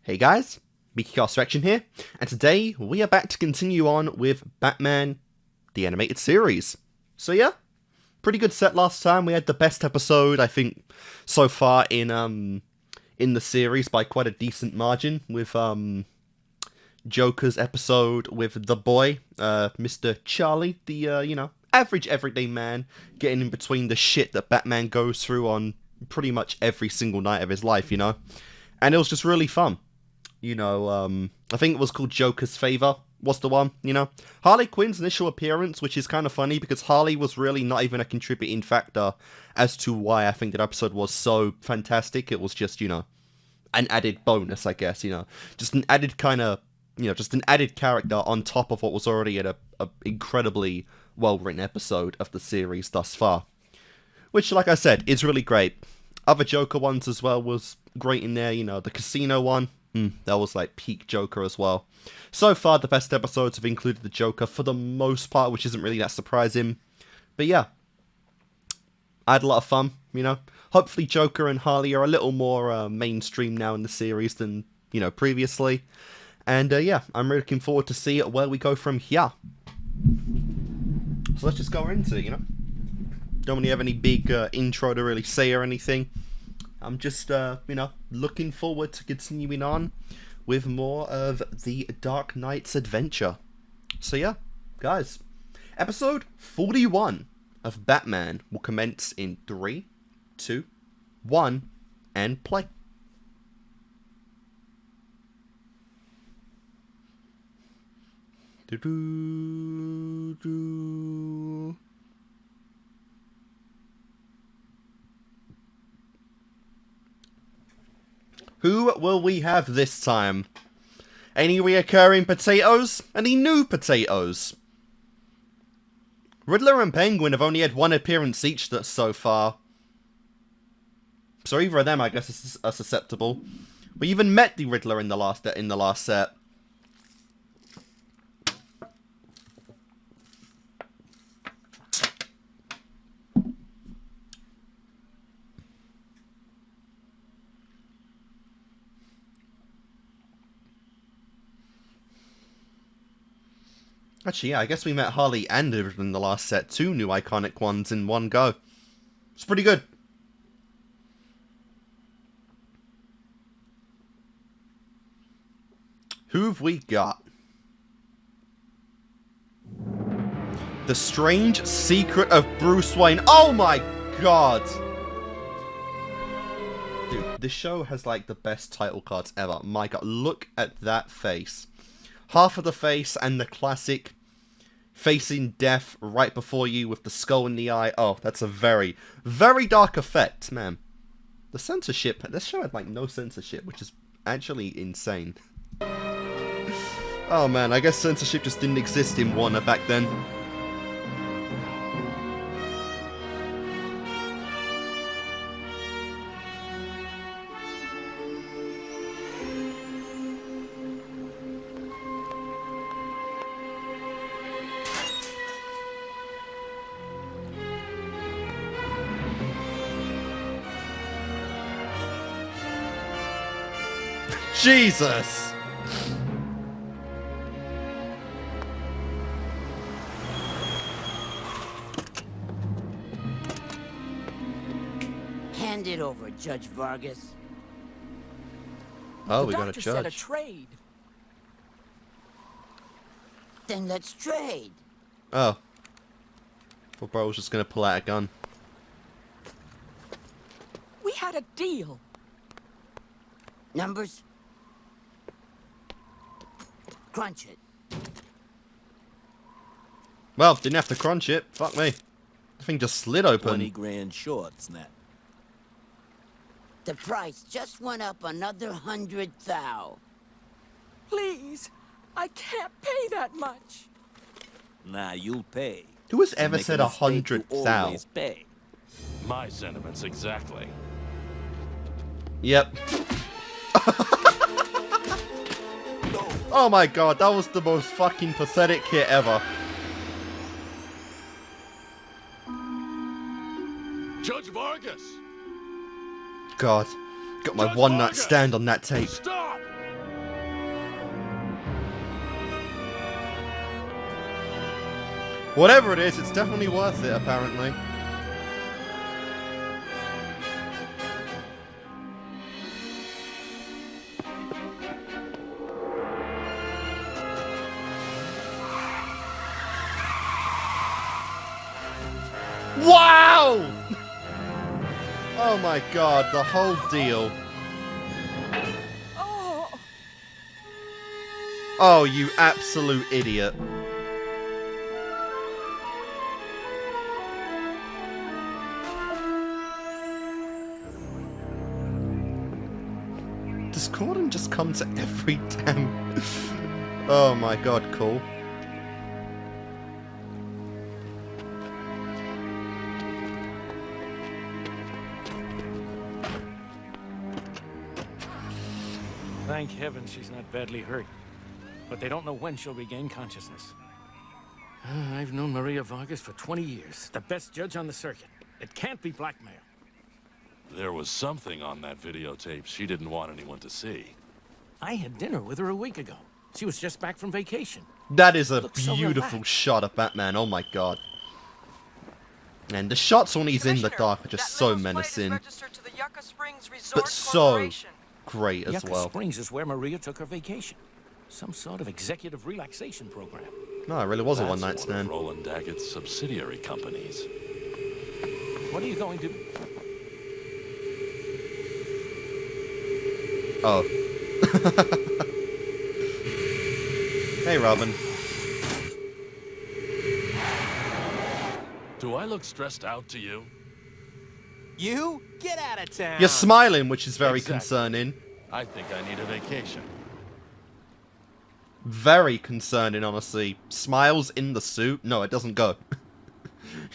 Hey guys, Kickassreaction here, and today we are back to continue on with Batman, the animated series. So yeah, pretty good set last time. We had the best episode, I think, so far in the series by quite a decent margin, with Joker's episode with the boy, Mr. Charlie, the average everyday man, getting in between the shit that Batman goes through on pretty much every single night of his life, and it was just really fun. I think it was called Joker's Favor was the one, Harley Quinn's initial appearance, which is kind of funny because Harley was really not even a contributing factor as to why I think that episode was so fantastic. It was just, an added bonus, I guess, just an added kind of, just an added character on top of what was already a incredibly well-written episode of the series thus far. Which, like I said, is really great. Other Joker ones as well was great in there, the casino one. That was like peak Joker as well. So far, the best episodes have included the Joker for the most part, which isn't really that surprising. But yeah, I had a lot of fun, Hopefully Joker and Harley are a little more mainstream now in the series than, previously. And yeah, I'm really looking forward to see where we go from here. So let's just go into it, Don't really have any big intro to really say or anything. I'm just, looking forward to continuing on with more of the Dark Knight's adventure. So yeah, guys, episode 41 of Batman will commence in 3, 2, 1, and play. Do-do-do. Who will we have this time? Any reoccurring potatoes? Any new potatoes? Riddler and Penguin have only had one appearance each so far. So either of them, I guess, are susceptible. We even met the Riddler in the last set. Actually, yeah, I guess we met Harley and Riddler in the last set. 2 new iconic ones in one go. It's pretty good. Who've we got? The Strange Secret of Bruce Wayne. Oh my god! Dude, this show has like the best title cards ever. My god, look at that face. Half of the face and the classic facing death right before you with the skull in the eye. Oh, that's a very, very dark effect, man. The censorship, this show had like no censorship, which is actually insane. Oh man, I guess censorship just didn't exist in Warner back then. Jesus! Hand it over, Judge Vargas. Oh, we got a judge. Said a trade. Then let's trade. Oh. Well, bro was just gonna pull out a gun. We had a deal. Numbers? Crunch it. Well, didn't have to crunch it. Fuck me. The thing just slid open. 20 grand short, Snap. The price just went up another 100,000. Please, I can't pay that much. Nah, you'll pay. Who has ever said 100,000? Always pay. My sentiments exactly. Yep. Oh my god, that was the most fucking pathetic hit ever. Judge Vargas! God. Got my one night stand on that tape. Stop! Whatever it is, it's definitely worth it, apparently. Wow! Oh my god, the whole deal. Oh, Oh, you absolute idiot. Does Gordon just come to every damn... Oh my god, cool. Thank heaven she's not badly hurt. But they don't know when she'll regain consciousness. I've known Maria Vargas for 20 years. The best judge on the circuit. It can't be blackmail. There was something on that videotape she didn't want anyone to see. I had dinner with her a week ago. She was just back from vacation. That is a Looks so beautiful relaxed. shot of Batman, oh my god. And the shots when he's in the dark are just so menacing. But so great as Yucca well. Springs is where Maria took her vacation. Some sort of executive relaxation program. No, it really was a That's one-night one stand. of Roland Daggett's subsidiary companies. What are you going to... Oh. Hey, Robin. Do I look stressed out to you? You? Get out of town! You're smiling, which is very Exactly. concerning. I think I need a vacation. Very concerning, honestly. Smiles in the suit? No, it doesn't go. You're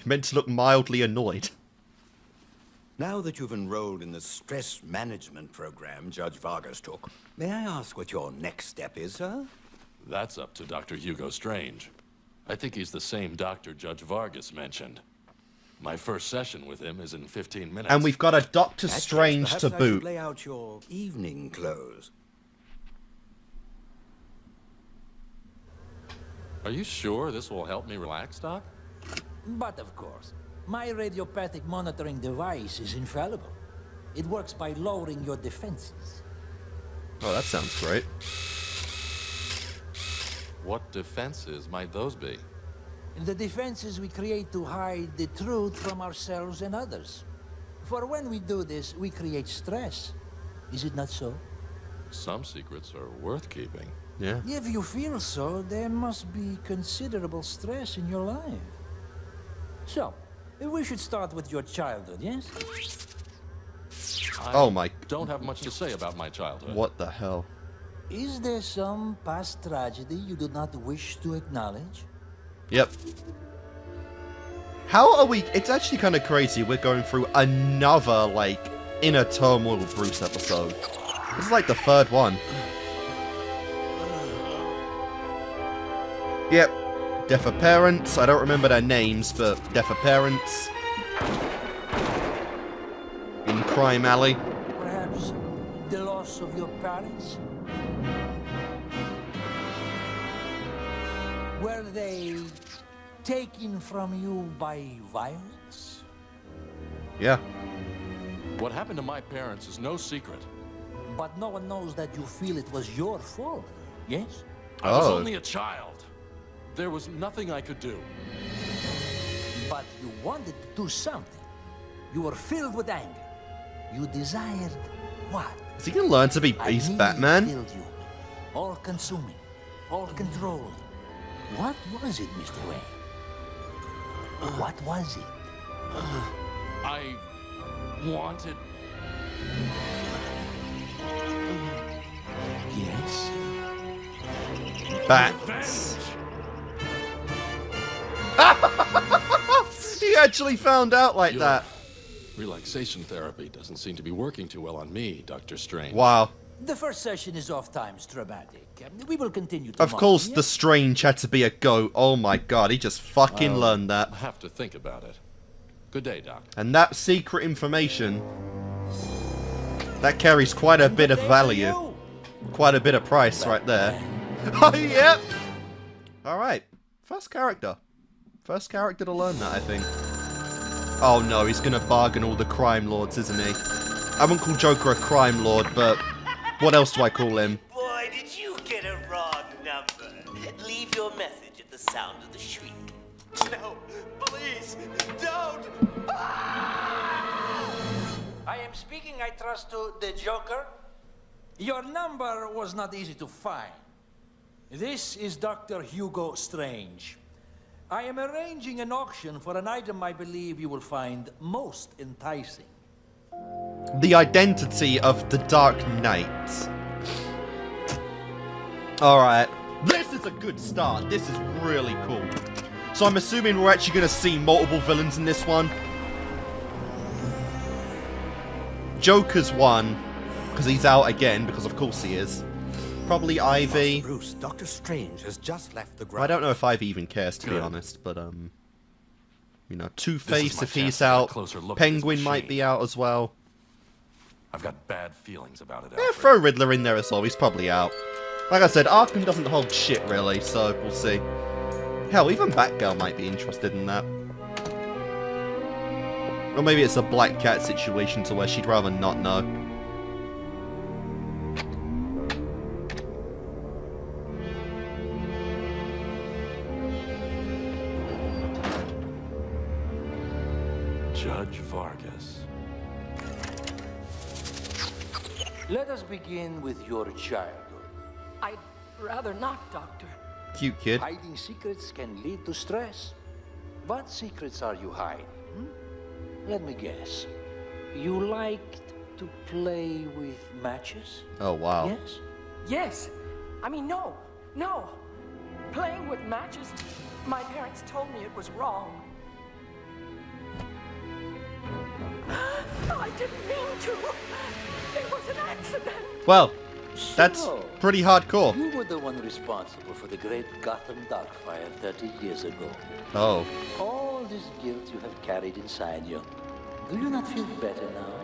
meant to look mildly annoyed. Now that you've enrolled in the stress management program Judge Vargas took, may I ask what your next step is, sir? That's up to Dr. Hugo Strange. I think he's the same doctor Judge Vargas mentioned. My first session with him is in 15 minutes. And we've got a Doctor That case, Strange perhaps to I should boot. lay out your evening clothes. Are you sure this will help me relax, Doc? But of course, my radiopathic monitoring device is infallible. It works by lowering your defenses. Oh, that sounds great. What defenses might those be? The defenses we create to hide the truth from ourselves and others. For when we do this, we create stress. Is it not so? Some secrets are worth keeping. Yeah. If you feel so, there must be considerable stress in your life. So, we should start with your childhood, yes? Oh my... Don't have much to say about my childhood. What the hell? Is there some past tragedy you do not wish to acknowledge? Yep. How are we... It's actually kind of crazy we're going through another, like, Inner Turmoil with Bruce episode. This is like the third one. Yep. Death of parents. I don't remember their names, but death of parents. In Crime Alley. Perhaps the loss of your parents? Were they taken from you by violence? Yeah. What happened to my parents is no secret. But no one knows that you feel it was your fault, yes? I was Oh. only a child. There was nothing I could do. But you wanted to do something. You were filled with anger. You desired what? Is he gonna learn to be A Beast need Batman? filled you, all-consuming, all-controlling. What was it, Mr. Wayne? What was it? I wanted... Yes? Bats. He actually found out like Your that. relaxation therapy doesn't seem to be working too well on me, Dr. Strange. Wow. The first session is off times dramatic. We will continue Of tomorrow. course, yes? the Strange had to be a goat. Oh my god, he just fucking learned that. I'll have to think about it. Good day, Doc. And that secret information, that carries quite a bit of value. Quite a bit of price right there. Oh, yep. Alright. First character. First character to learn that, I think. Oh no, he's gonna bargain all the crime lords, isn't he? I wouldn't call Joker a crime lord, but what else do I call him? Boy, did you get a wrong number. Leave your message at the sound of the shriek. No, please, don't! I am speaking, I trust, to the Joker. Your number was not easy to find. This is Dr. Hugo Strange. I am arranging an auction for an item I believe you will find most enticing. The identity of the Dark Knight. Alright. This is a good start. This is really cool. So I'm assuming we're actually going to see multiple villains in this one. Joker's one, because he's out again, because of course he is. Probably Ivy. Bruce, Doctor Strange has just left the ground. I don't know if Ivy even cares, to be Good. honest, but, you know, This Two-Face is my if chance he's to get a out. closer look at this Penguin might machine. be out as well. I've got bad feelings about it, Yeah, Alfred. throw Riddler in there as well, he's probably out. Like I said, Arkham doesn't hold shit, really, so we'll see. Hell, even Batgirl might be interested in that. Or maybe it's a Black Cat situation to where she'd rather not know. Judge Vargas. Let us begin with your childhood. I'd rather not, Doctor. Cute kid. Hiding secrets can lead to stress. What secrets are you hiding? Let me guess. You liked to play with matches? Oh, wow. Yes? Yes. I mean, no. Playing with matches, my parents told me it was wrong. I didn't mean to. It was an accident. Well, that's So, pretty hardcore. you were the one responsible for the great Gotham Darkfire 30 years ago. Oh. All this guilt you have carried inside you. Do you not feel better now?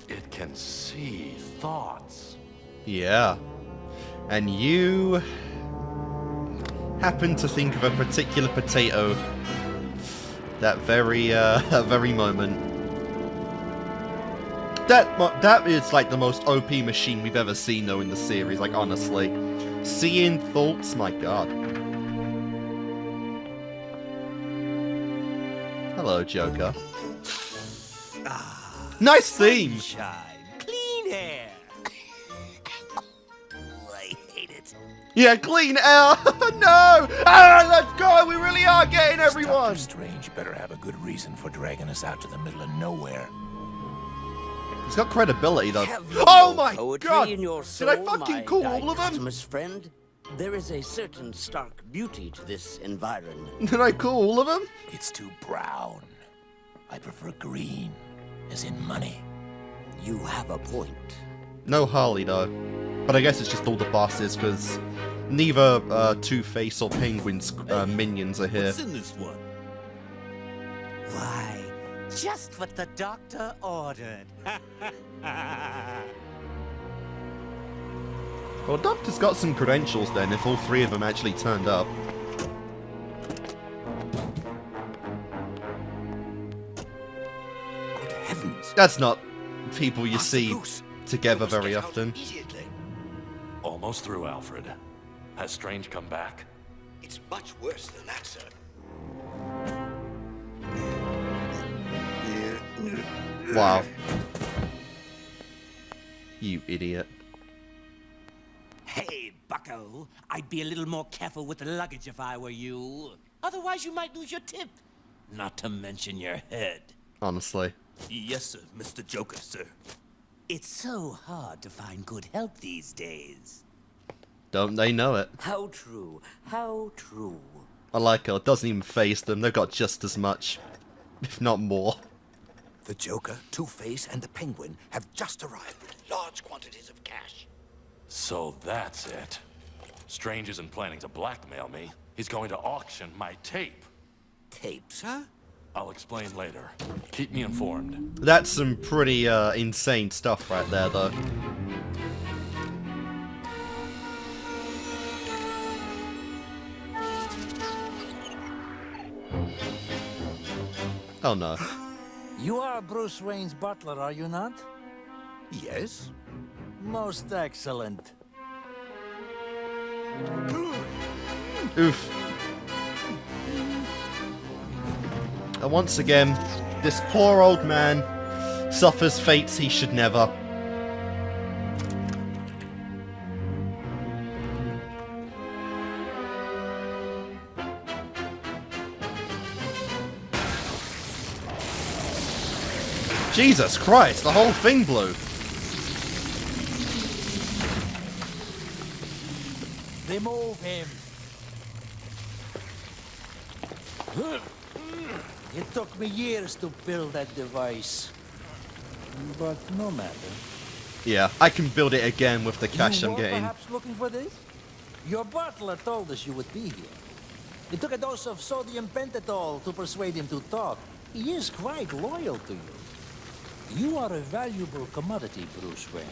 It can see thoughts. Yeah. And you happen to think of a particular potato that very moment. That is like the most OP machine we've ever seen though in the series, like honestly. Seeing thoughts, my god. Hello, Joker. Nice theme! Sunshine, clean air. I hate it. Yeah, clean air! No! Ah, let's go! We really are getting everyone! Doctor Strange better have a good reason for dragging us out to the middle of nowhere. He's got credibility though. Have you Oh no my poetry god! in your Did soul, I fucking my call all of them? dichotomous friend? There is a certain stark beauty to this environment. Did I call all of them? It's too brown. I prefer green, as in money. You have a point. No Harley though. But I guess it's just all the bosses because neither Two-Face or Penguin's minions are here. What's in this one? Why, just what the doctor ordered. Well, Doctor's got some credentials then if all three of them actually turned up. Good heavens. That's not people you Master see Bruce, together we must very get out often. immediately. Almost through, Alfred. Has Strange come back? It's much worse than that, sir. Wow. You idiot. Hey, bucko. I'd be a little more careful with the luggage if I were you. Otherwise, you might lose your tip. Not to mention your head. Honestly. Yes, sir, Mr. Joker, sir. It's so hard to find good help these days. Don't they know it? How true, how true. I like how it doesn't even faze them. They've got just as much, if not more. The Joker, Two-Face, and the Penguin have just arrived with large quantities of cash. So that's it. Strange isn't planning to blackmail me. He's going to auction my tape. Tape, sir? I'll explain later. Keep me informed. That's some pretty insane stuff right there, though. Oh no. You are Bruce Wayne's butler, are you not? Yes? Most excellent. Oof. And once again, this poor old man suffers fates he should never. Jesus Christ, the whole thing blew. Remove him. It took me years to build that device. But no matter. Yeah, I can build it again with the cash You I'm were getting. perhaps looking for this? Your butler told us you would be here. It took a dose of sodium pentothal to persuade him to talk. He is quite loyal to you. You are a valuable commodity, Bruce Wayne.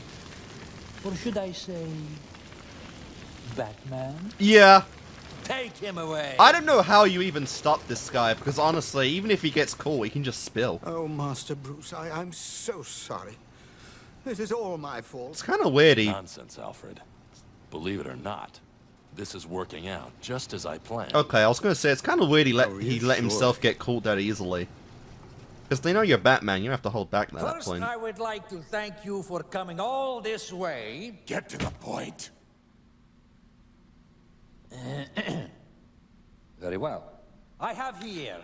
Or should I say, Batman? Yeah. Take him away. I don't know how you even stop this guy, because honestly, even if he gets caught, he can just spill. Oh, Master Bruce, I'm so sorry. This is all my fault. It's kind of weird. Nonsense, Alfred. Believe it or not, this is working out just as I planned. Okay, I was going to say, it's kind of weird he let sure? himself get caught that easily. Because they know you're Batman, you don't have to hold back at that First, point. I would like to thank you for coming all this way. Get to the point. Very well. I have here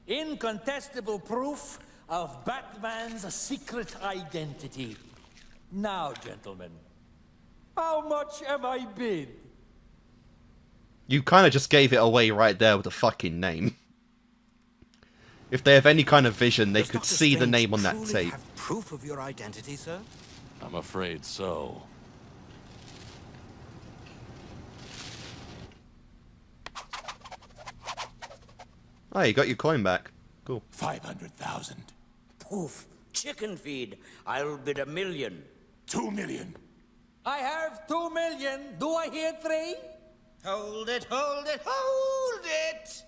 incontestable proof of Batman's secret identity. Now, gentlemen, how much am I bid? You kind of just gave it away right there with the fucking name. If they have any kind of vision, they Does could Dr. see the Strange name on that truly tape. have proof of your identity, sir? I'm afraid so. Oh, you got your coin back. Cool. 500,000. Poof. Chicken feed. I'll bid $1 million. 2 million. I have 2 million. Do I hear 3? Hold it, hold it, hold it!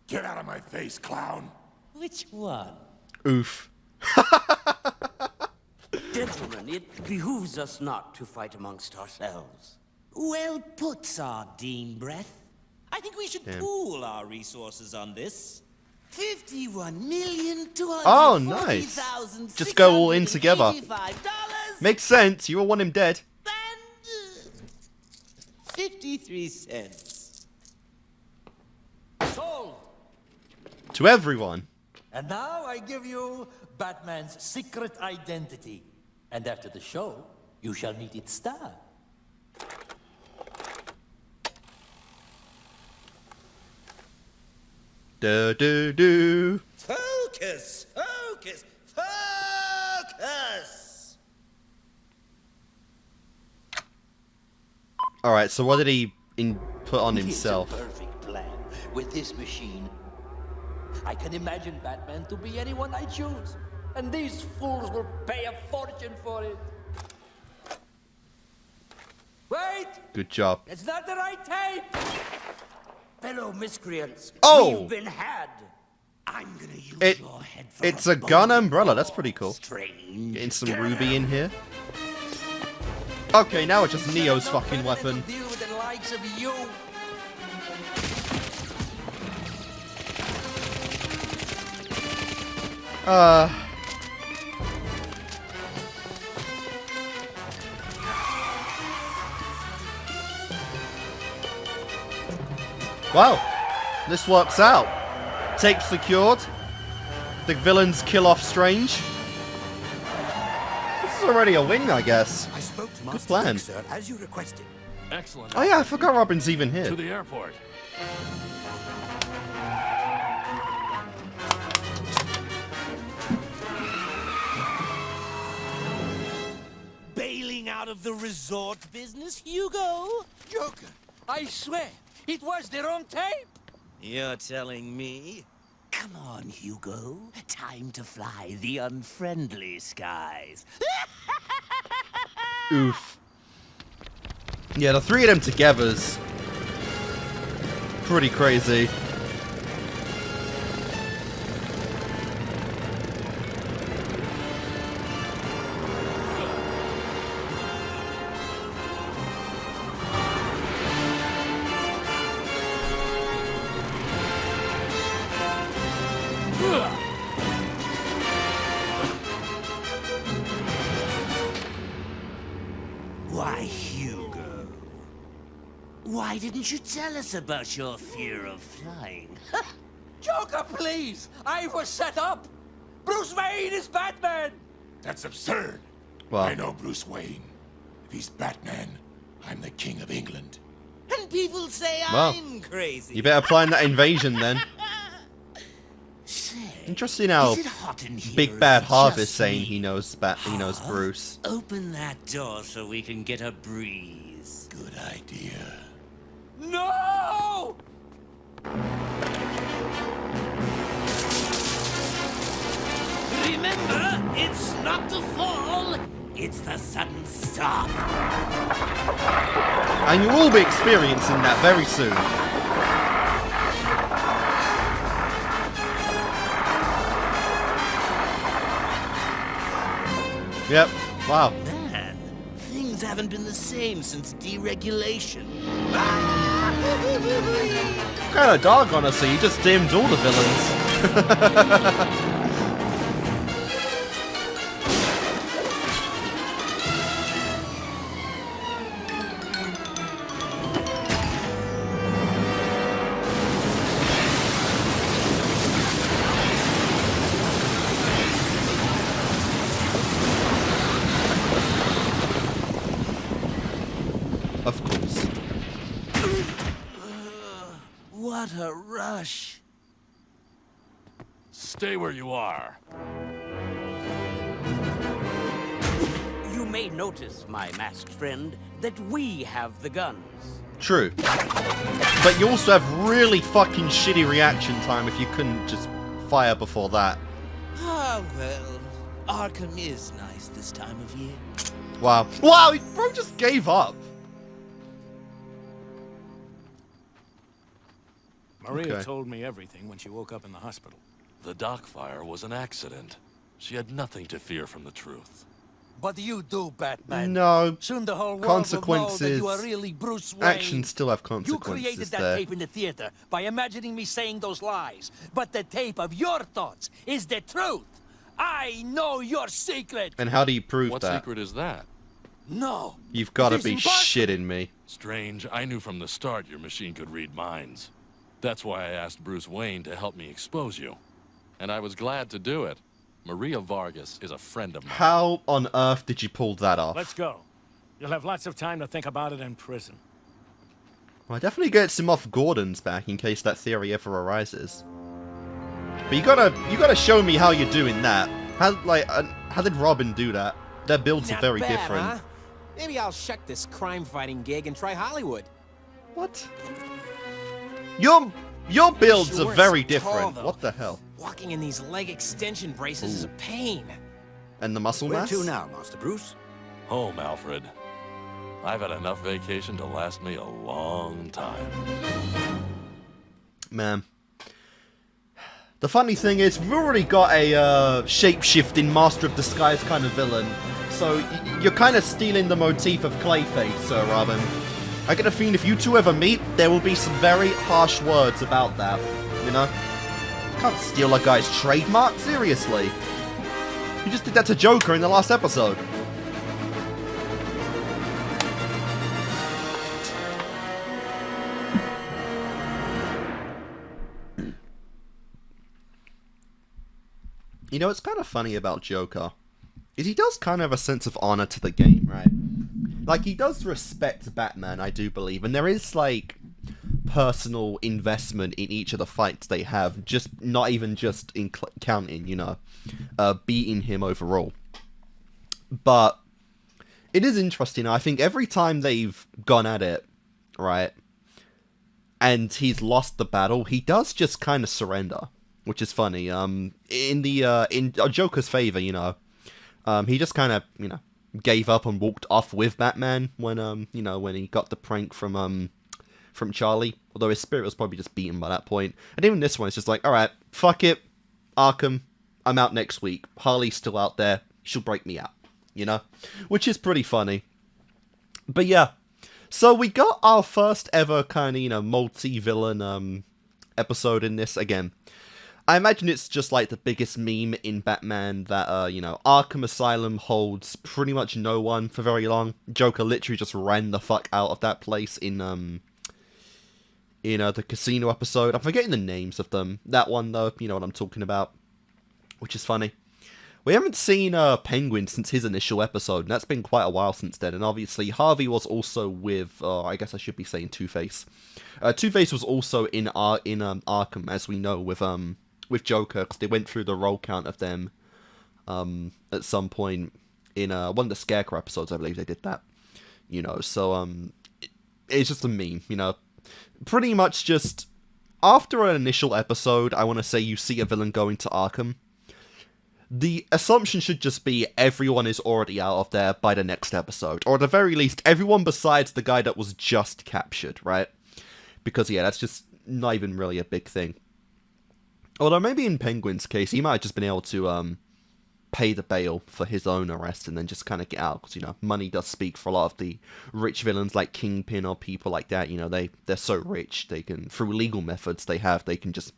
Get out of my face, clown. Which one? Oof. Gentlemen, it behooves us not to fight amongst ourselves. Well put, Sardine Breath. I think we should Damn. pool our resources on this. 51,240,000. Oh, nice. Just go all in together. Makes sense. You all want him dead. And 53 cents. Sold. To everyone. And now I give you Batman's secret identity. And after the show, you shall meet its star. Do. Focus, focus, focus! Alright, so what did he put on himself? It's a perfect plan. With this machine, I can imagine Batman to be anyone I choose. And these fools will pay a fortune for it. Wait! Good job. It's not the right tape! Fellow miscreants, Oh! we've been had. I'm gonna use It- your head for It's a gun bowling umbrella. That's ball, pretty cool. Strange. Getting some ruby in here. Okay, now it's just Neo's fucking weapon. Deal with the likes of you. Wow. This works out. Tape secured. The villains kill off Strange. This is already a win, I guess. I spoke to Good Master plan. Dick, sir, as you requested. Excellent. Oh yeah, I forgot Robin's even To here. the airport. Bailing out of the resort business, Hugo? Joker, I swear, it was their own tape. You're telling me? Come on, Hugo. Time to fly the unfriendly skies. Oof. Yeah, the three of them together's pretty crazy. Why, Hugo? Why didn't you tell us about your fear of flying? Joker, please! I was set up! Bruce Wayne is Batman! That's absurd. Well, I know Bruce Wayne. If he's Batman, I'm the King of England. And people say well, I'm crazy. you better plan that invasion then. Say, Interesting how is it hot in here Big or Bad is it Harvest just saying me? he knows Bruce. Open that door so we can get a breeze. Good idea. No! Remember, it's not the fall, it's the sudden stop. And you'll all be experiencing that very soon. Yep. Wow. Man, things haven't been the same since deregulation. Kind of dark, honestly. He just dimmed all the villains. Of course. What a rush. Stay where you are. You may notice, my masked friend, that we have the guns. True. But you also have really fucking shitty reaction time if you couldn't just fire before that. Ah, well, Arkham is nice this time of year. Wow. Wow, bro just gave up. Maria Okay. told me everything when she woke up in the hospital. The dock fire was an accident. She had nothing to fear from the truth. But you do, Batman. No. Soon the whole world will know Consequences. that you are really Bruce Wayne. Actions still have You consequences created that there. tape in the theater by imagining me saying those lies. But the tape of your thoughts is the truth. I know your secret. And how do you prove What that? secret is that? No. You've got to It be is impossible. shitting me. Strange, I knew from the start your machine could read minds. That's why I asked Bruce Wayne to help me expose you. And I was glad to do it. Maria Vargas is a friend of mine. How on earth did you pull that off? Let's go. You'll have lots of time to think about it in prison. Well, it definitely gets him off Gordon's back in case that theory ever arises. But you gotta show me how you're doing that. How did Robin do that? Their builds are very different. Huh? Maybe I'll shuck this crime-fighting gig and try Hollywood. What? Your builds Sure, are very it's tall, different. though. What the hell? Walking in these leg extension braces is a pain. And the muscle Where mass? to now, Master Bruce? Home, Alfred. I've had enough vacation to last me a long time. Man. The funny thing is, we've already got a shape-shifting Master of Disguise kind of villain. So you're kind of stealing the motif of Clayface, Robin. I get a feeling if you two ever meet, there will be some very harsh words about that, you know? You can't steal a guy's trademark, seriously. You just did that to Joker in the last episode. You know, what's kind of funny about Joker is he does kind of have a sense of honor to the game, right? Like, he does respect Batman, I do believe, and there is, like, personal investment in each of the fights they have, just not even just in counting, you know, beating him overall. But it is interesting. I think every time they've gone at it, right, and he's lost the battle, he does just kind of surrender, which is funny. In Joker's favor, you know, he just kind of, you know, gave up and walked off with Batman when, you know, when he got the prank from Charlie. Although his spirit was probably just beaten by that point. And even this one, it's just like, alright, fuck it, Arkham, I'm out next week. Harley's still out there, she'll break me out, you know? Which is pretty funny. But yeah, so we got our first ever kind of, you know, multi-villain episode in this again. I imagine it's just like the biggest meme in Batman that, you know, Arkham Asylum holds pretty much no one for very long. Joker literally just ran the fuck out of that place in the casino episode. I'm forgetting the names of them. That one, though, you know what I'm talking about, which is funny. We haven't seen Penguin since his initial episode, and that's been quite a while since then. And obviously, Harvey was also with, I guess I should be saying Two-Face. Two-Face was also in Arkham, as we know, with Joker, because they went through the roll count of them at some point in one of the Scarecrow episodes. I believe they did that. You know, so it's just a meme. You know, pretty much just after an initial episode, I want to say you see a villain going to Arkham. The assumption should just be everyone is already out of there by the next episode. Or at the very least, everyone besides the guy that was just captured, right? Because, yeah, that's just not even really a big thing. Although maybe in Penguin's case, he might have just been able to pay the bail for his own arrest and then just kind of get out. Because, you know, money does speak for a lot of the rich villains like Kingpin or people like that. You know, they're so rich, they can, through legal methods they can just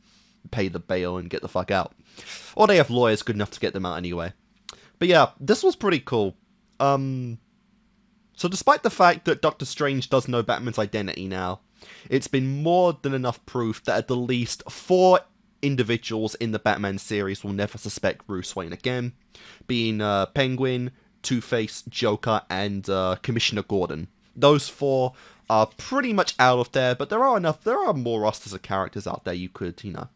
pay the bail and get the fuck out. Or they have lawyers good enough to get them out anyway. But yeah, this was pretty cool. So despite the fact that Doctor Strange does know Batman's identity now, it's been more than enough proof that at the least 4 individuals in the Batman series will never suspect Bruce Wayne again, being Penguin, Two-Face, Joker, and Commissioner Gordon. Those 4 are pretty much out of there, but there are more rosters of characters out there you could, you know,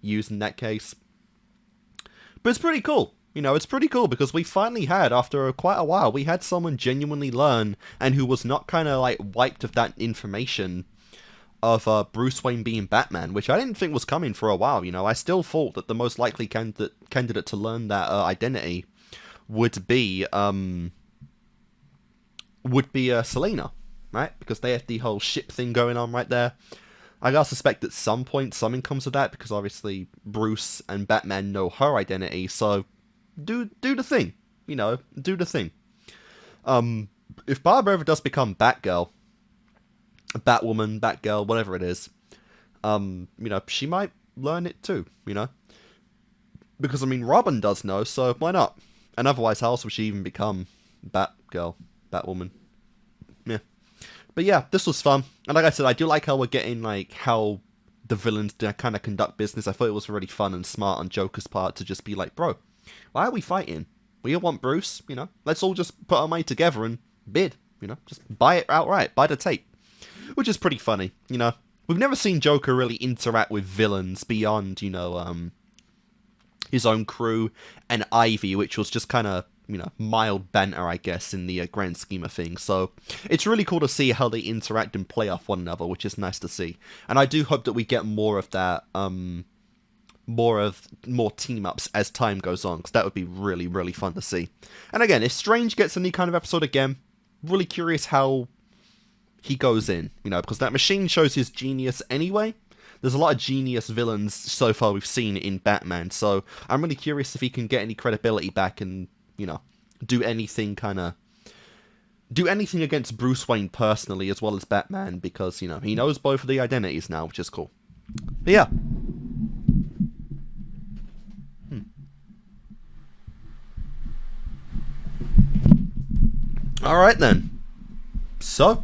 use in that case. But it's pretty cool. You know, it's pretty cool because we finally had, after quite a while, we had someone genuinely learn and who was not kind of like wiped of that information of Bruce Wayne being Batman, which I didn't think was coming for a while. You know, I still thought that the most likely candidate to learn that identity would be Selena, right? Because they have the whole ship thing going on right there. I gotta suspect at some point something comes of that, because obviously Bruce and Batman know her identity, so do the thing, you know, do the thing. If Barbara ever does become Batgirl, Batwoman, Batgirl, whatever it is, you know, she might learn it too, you know? Because, I mean, Robin does know, so why not? And otherwise, how else would she even become Batgirl, Batwoman? Yeah. But yeah, this was fun. And like I said, I do like how we're getting, like, how the villains kind of conduct business. I thought it was really fun and smart on Joker's part to just be like, bro, why are we fighting? We all want Bruce, you know? Let's all just put our money together and bid, you know? Just buy it outright, buy the tape. Which is pretty funny, you know? We've never seen Joker really interact with villains beyond, you know, his own crew and Ivy, which was just kind of, you know, mild banter, I guess, in the grand scheme of things. So it's really cool to see how they interact and play off one another, which is nice to see. And I do hope that we get more of that, more team-ups as time goes on, because that would be really, really fun to see. And again, if Strange gets any kind of episode again, really curious how he goes in, you know, because that machine shows his genius anyway. There's a lot of genius villains so far we've seen in Batman, so I'm really curious if he can get any credibility back and, you know, do anything against Bruce Wayne personally as well as Batman, because, you know, he knows both of the identities now, which is cool. But yeah. Alright then. So,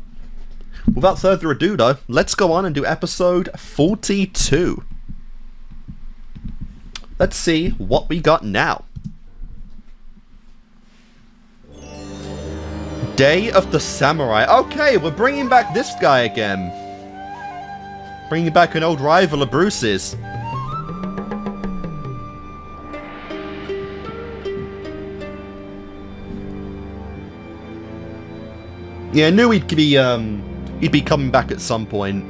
without further ado though, let's go on and do episode 42. Let's see what we got now. Day of the Samurai. Okay, we're bringing back this guy again. Bringing back an old rival of Bruce's. Yeah, I knew he'd be coming back at some point.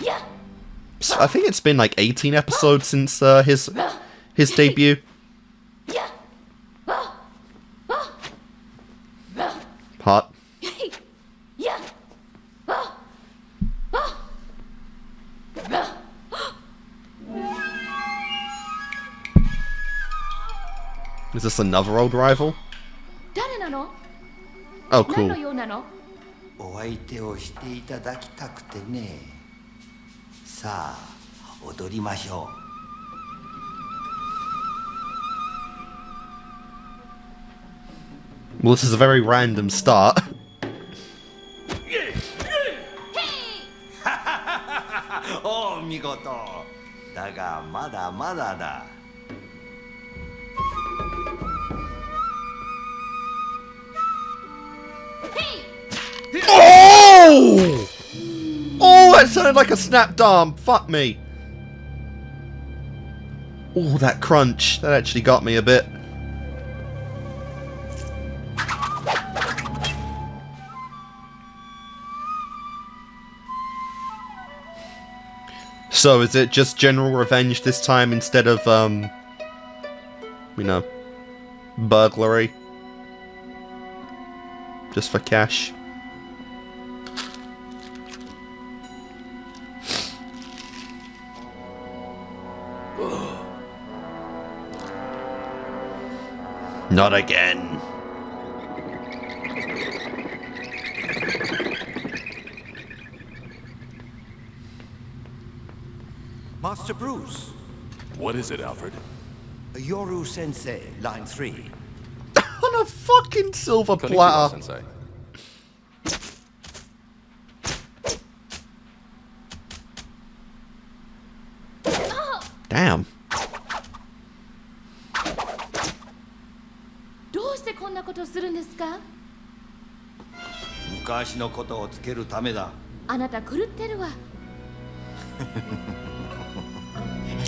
Yeah. So I think it's been like 18 episodes since his debut. Hot. Is this another old rival? Oh, cool. お相手をしていただきたくてね。さあ、踊りましょう。Well, this is a very random start. Oh, 見事。だがまだまだだ。Oh! Oh, that sounded like a snapped arm. Fuck me. Oh, that crunch. That actually got me a bit. So, is it just general revenge this time instead of, you know, burglary? Just for cash? Not again. Master Bruce. What is it, Alfred? Yoru Sensei, line 3. On a fucking silver Konnichiwa, platter. Sensei. Damn. どうしてこんなことするんですか？昔のことをつけるためだ。あなた狂ってるわ。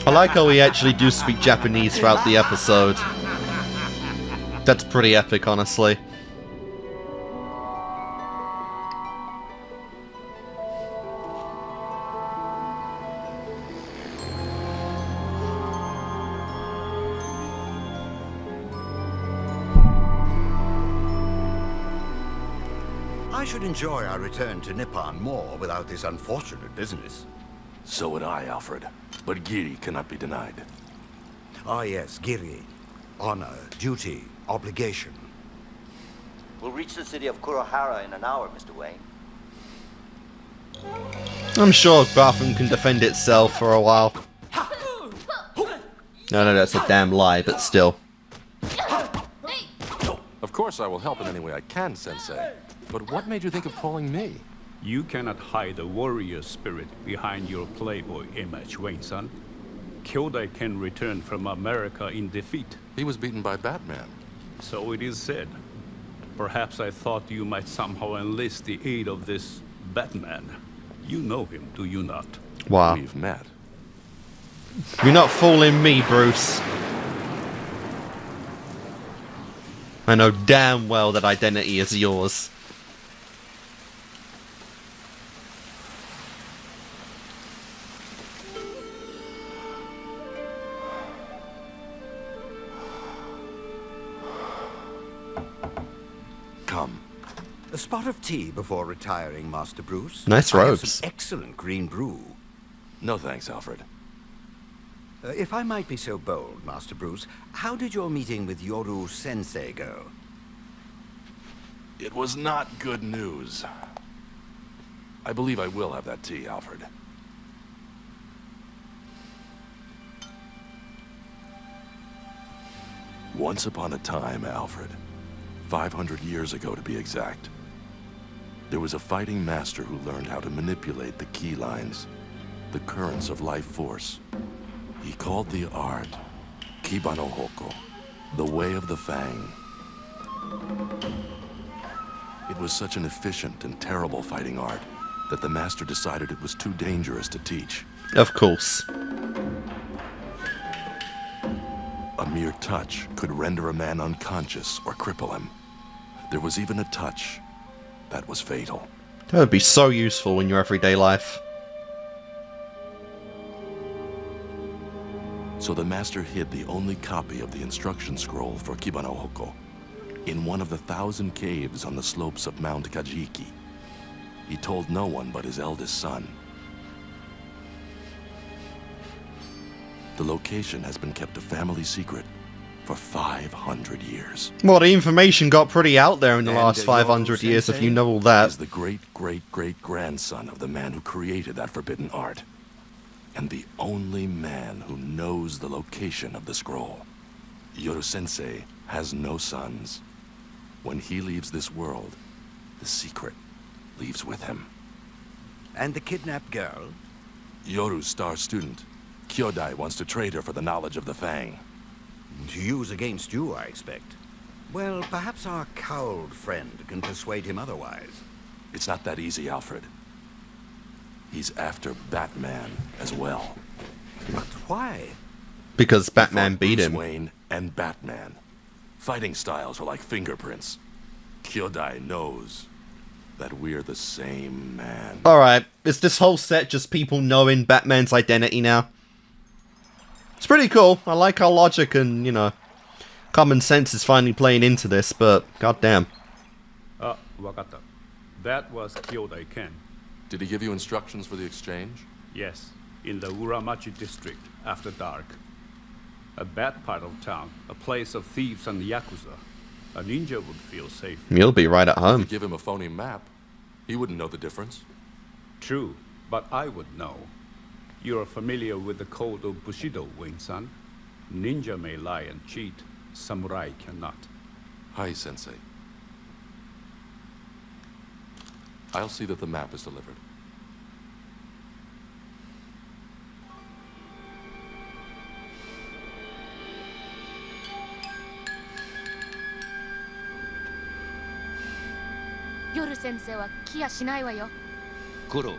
I like how we actually do speak Japanese throughout the episode. That's pretty epic, honestly. I should enjoy our return to Nippon more without this unfortunate business. So would I, Alfred. But Giri cannot be denied. Ah yes, Giri. Honor, duty, obligation. We'll reach the city of Kurohara in an hour, Mr. Wayne. I'm sure Gotham can defend itself for a while. No, that's a damn lie, but still. Of course I will help in any way I can, Sensei. But what made you think of calling me? You cannot hide the warrior spirit behind your playboy image, Wayne-san. Kyodai can return from America in defeat. He was beaten by Batman. So it is said. Perhaps I thought you might somehow enlist the aid of this Batman. You know him, do you not? Wow. We've met. You're not fooling me, Bruce. I know damn well that identity is yours. Come. A spot of tea before retiring, Master Bruce. Nice I have robes. some excellent green brew. No thanks, Alfred. If I might be so bold, Master Bruce, how did your meeting with Yoru Sensei go? It was not good news. I believe I will have that tea, Alfred. Once upon a time, Alfred, 500 years ago to be exact, there was a fighting master who learned how to manipulate the key lines, the currents of life force. He called the art Kibano Hoko, the way of the fang. It was such an efficient and terrible fighting art that the master decided it was too dangerous to teach. Of course. A mere touch could render a man unconscious or cripple him. There was even a touch that was fatal. That would be so useful in your everyday life. So the master hid the only copy of the instruction scroll for Kibano Hoko in one of the 1,000 caves on the slopes of Mount Kajiki. He told no one but his eldest son. The location has been kept a family secret for 500 years. Well, the information got pretty out there in the last And, 500 years, if you know all that. Is the great-great-great-grandson of the man who created that forbidden art. and the only man who knows the location of the scroll. Yoru-sensei has no sons. When he leaves this world, the secret leaves with him. And the kidnapped girl? Yoru's star student. Kyodai wants to trade her for the knowledge of the Fang. To use against you, I expect. Well, perhaps our cowled friend can persuade him otherwise. It's not that easy, Alfred. He's after Batman as well. But why? Because Batman beat Bruce him. Wayne and Batman. Fighting styles are like fingerprints. Kyodai knows that we're the same man. Alright, is this whole set just people knowing Batman's identity now? It's pretty cool. I like how logic and, you know, common sense is finally playing into this, but goddamn. Wakata. That was Kyodai Ken. Did he give you instructions for the exchange? Yes, in the Uramachi district, after dark. A bad part of town, a place of thieves and yakuza. A ninja would feel safe. You'll be right at home. Give him a phony map. He wouldn't know the difference. True, but I would know. You are familiar with the code of Bushido, Wayne-san. Ninja may lie and cheat. Samurai cannot. Hi, Sensei. I'll see that the map is delivered. Yoru senseiは来やしないわよ。クロ、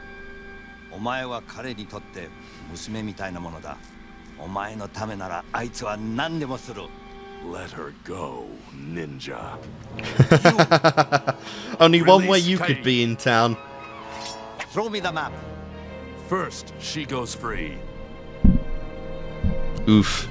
お前は彼にとって娘みたいなものだ。お前のためならあいつは何でもする。Let her go, ninja. Only one way you could be in town. Throw me the map. First, she goes free. Oof.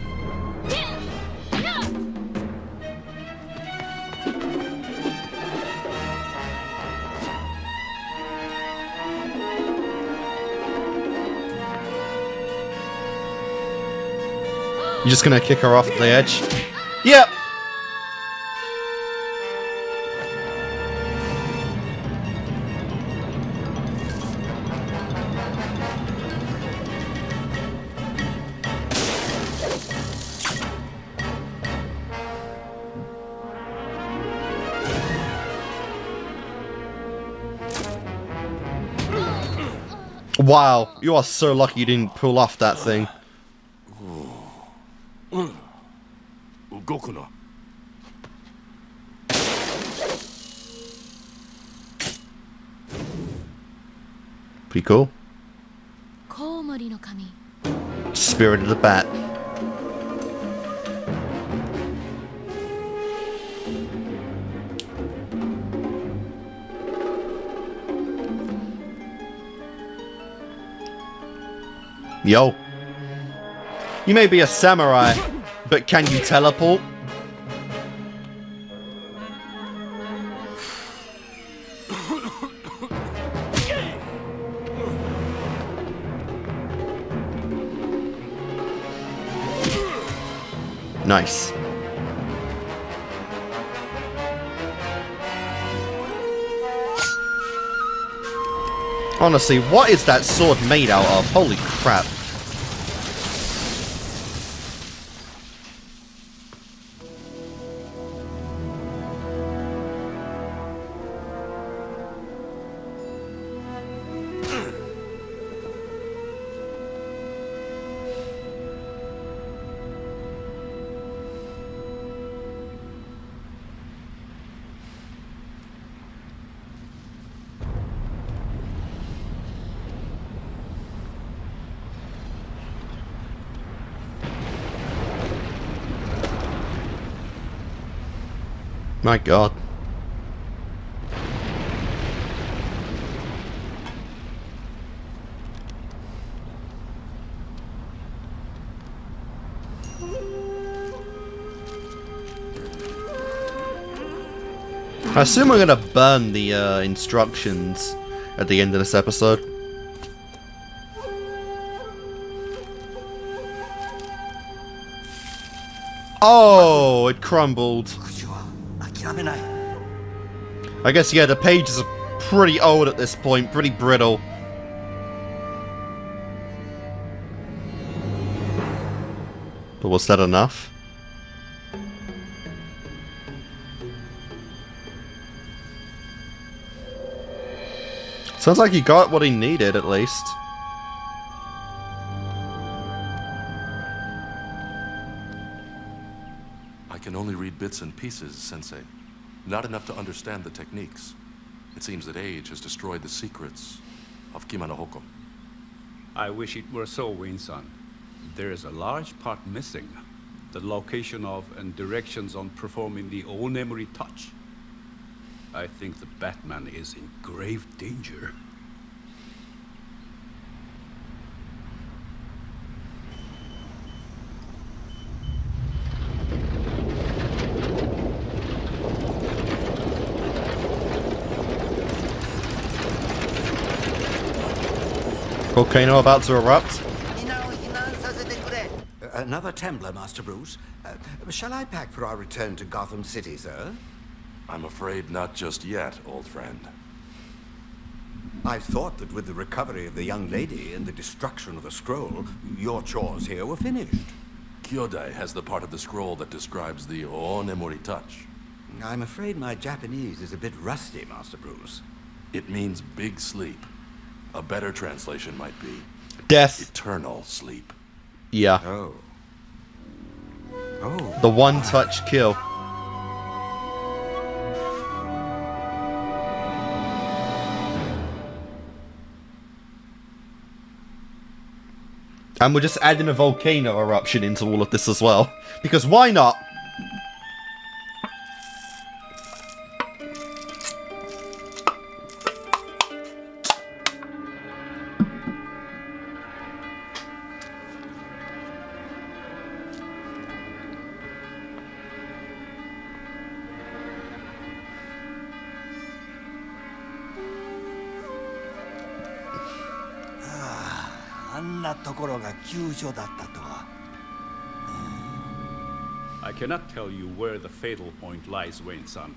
You just gonna kick her off the edge? Yep. Wow, you are so lucky you didn't pull off that thing. Pretty cool. Spirit of the Bat. Yo. You may be a samurai, but can you teleport? Nice. Honestly, what is that sword made out of? Holy crap. My god. I assume we're gonna burn the instructions at the end of this episode. Oh, it crumbled. I guess, yeah, the pages are pretty old at this point, pretty brittle. But was that enough? Sounds like he got what he needed, at least. I can only read bits and pieces, Sensei. Not enough to understand the techniques. It seems that age has destroyed the secrets of Kimanohoko. I wish it were so, Wayne-san. There is a large part missing. The location of and directions on performing the Onemuri touch. I think the Batman is in grave danger. Volcano about to erupt. Another Templar, Master Bruce. Shall I pack for our return to Gotham City, sir? I'm afraid not just yet, old friend. I thought that with the recovery of the young lady and the destruction of the scroll, your chores here were finished. Kyodai has the part of the scroll that describes the Onemuri touch. I'm afraid my Japanese is a bit rusty, Master Bruce. It means big sleep. A better translation might be... death. Eternal sleep. Yeah. Oh. The one-touch kill. And we're just adding a volcano eruption into all of this as well. Because why not? I cannot tell you where the fatal point lies, Wayne-san.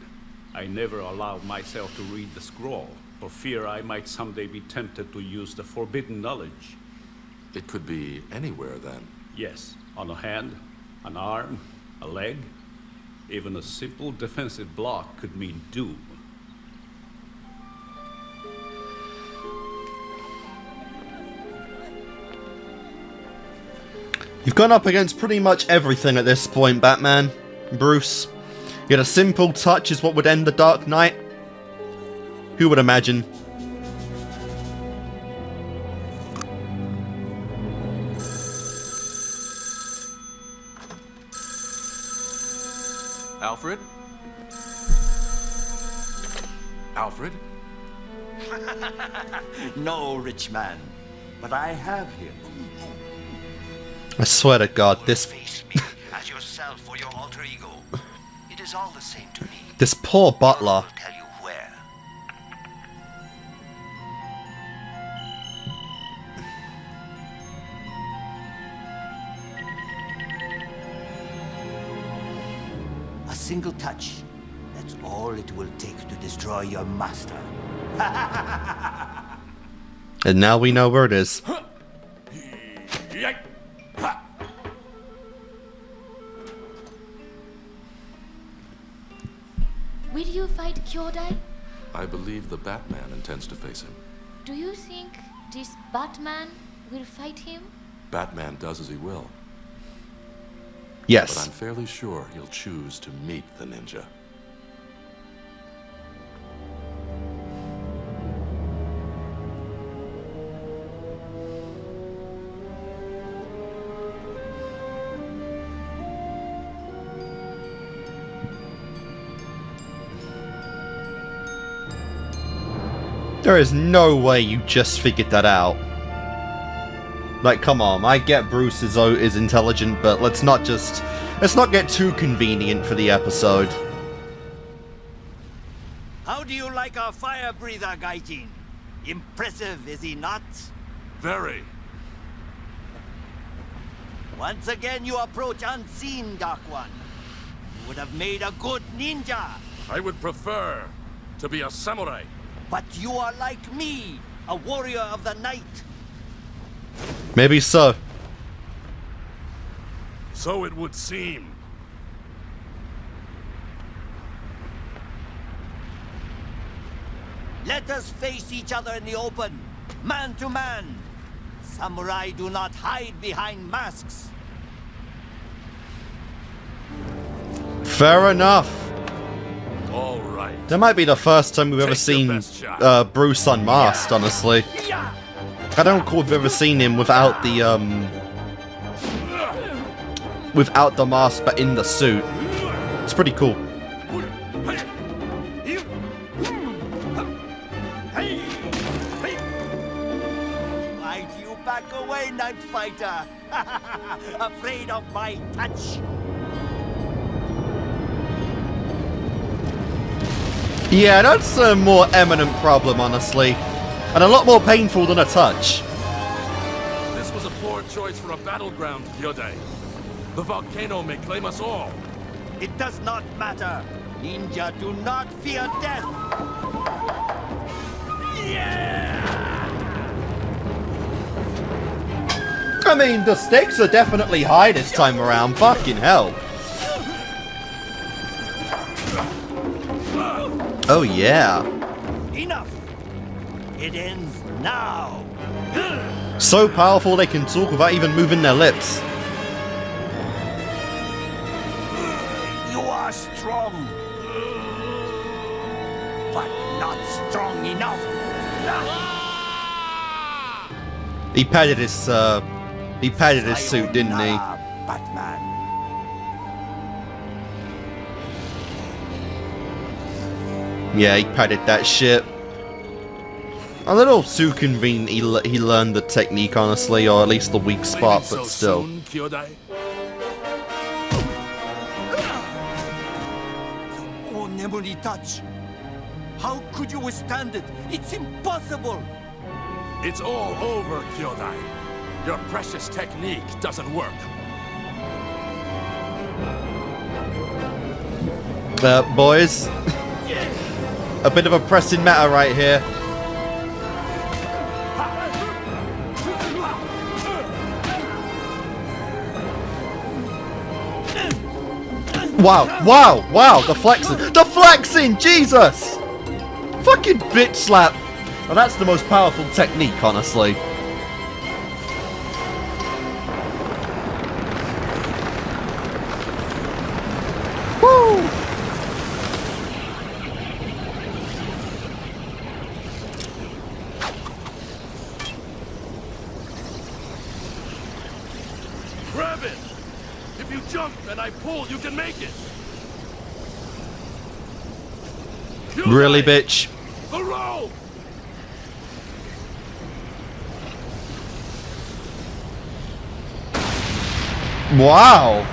I never allowed myself to read the scroll, for fear I might someday be tempted to use the forbidden knowledge. It could be anywhere, then. Yes, on a hand, an arm, a leg. Even a simple defensive block could mean doom. You've gone up against pretty much everything at this point, Batman. Bruce. Yet a simple touch is what would end the Dark Knight. Who would imagine? Alfred? Alfred? No, rich man. But I have him. I swear to God, this... Face me as yourself or your alter ego. It is all the same to me. This poor butler. I'll tell you where. A single touch. That's all it will take to destroy your master. And now we know where it is. Will you fight Kyodai? I believe the Batman intends to face him. Do you think this Batman will fight him? Batman does as he will. Yes. But I'm fairly sure he'll choose to meet the ninja. There is no way you just figured that out. Like, come on, I get Bruce is intelligent, but let's not get too convenient for the episode. How do you like our fire breather, Gaijin? Impressive, is he not? Very. Once again you approach unseen, Dark One. You would have made a good ninja. I would prefer to be a samurai. But you are like me, a warrior of the night. Maybe so. So it would seem. Let us face each other in the open, man to man. Samurai do not hide behind masks. Fair enough. All right. That might be the first time we've ever Take seen your best shot. Bruce unmasked, honestly. I don't recall if we've ever seen him without the mask but in the suit. It's pretty cool. Why do you back away, Night Fighter? Afraid of my touch? Yeah, that's a more eminent problem, honestly. And a lot more painful than a touch. This was a poor choice for a battleground, Kyodai. The volcano may claim us all. It does not matter. Ninja do not fear death. I mean, the stakes are definitely high this time around. Fucking hell. Oh, yeah. Enough. It ends now. So powerful they can talk without even moving their lips. You are strong, but not strong enough. He padded his suit, didn't he? Batman. Yeah, he padded that shit. A little too convenient he learned the technique, honestly, or at least the weak spot, Maybe but so still. soon, Kyodai? Oh, Nemuri touch. How could you withstand it? It's impossible. It's all over, Kyodai. Your precious technique doesn't work. Boys. A bit of a pressing matter right here. Wow, wow, wow, the flexing. The flexing, Jesus! Fucking bitch slap. Well, that's the most powerful technique, honestly. Woo! Grab it! If you jump and I pull, you can make it! Really, bitch? The rope! Wow!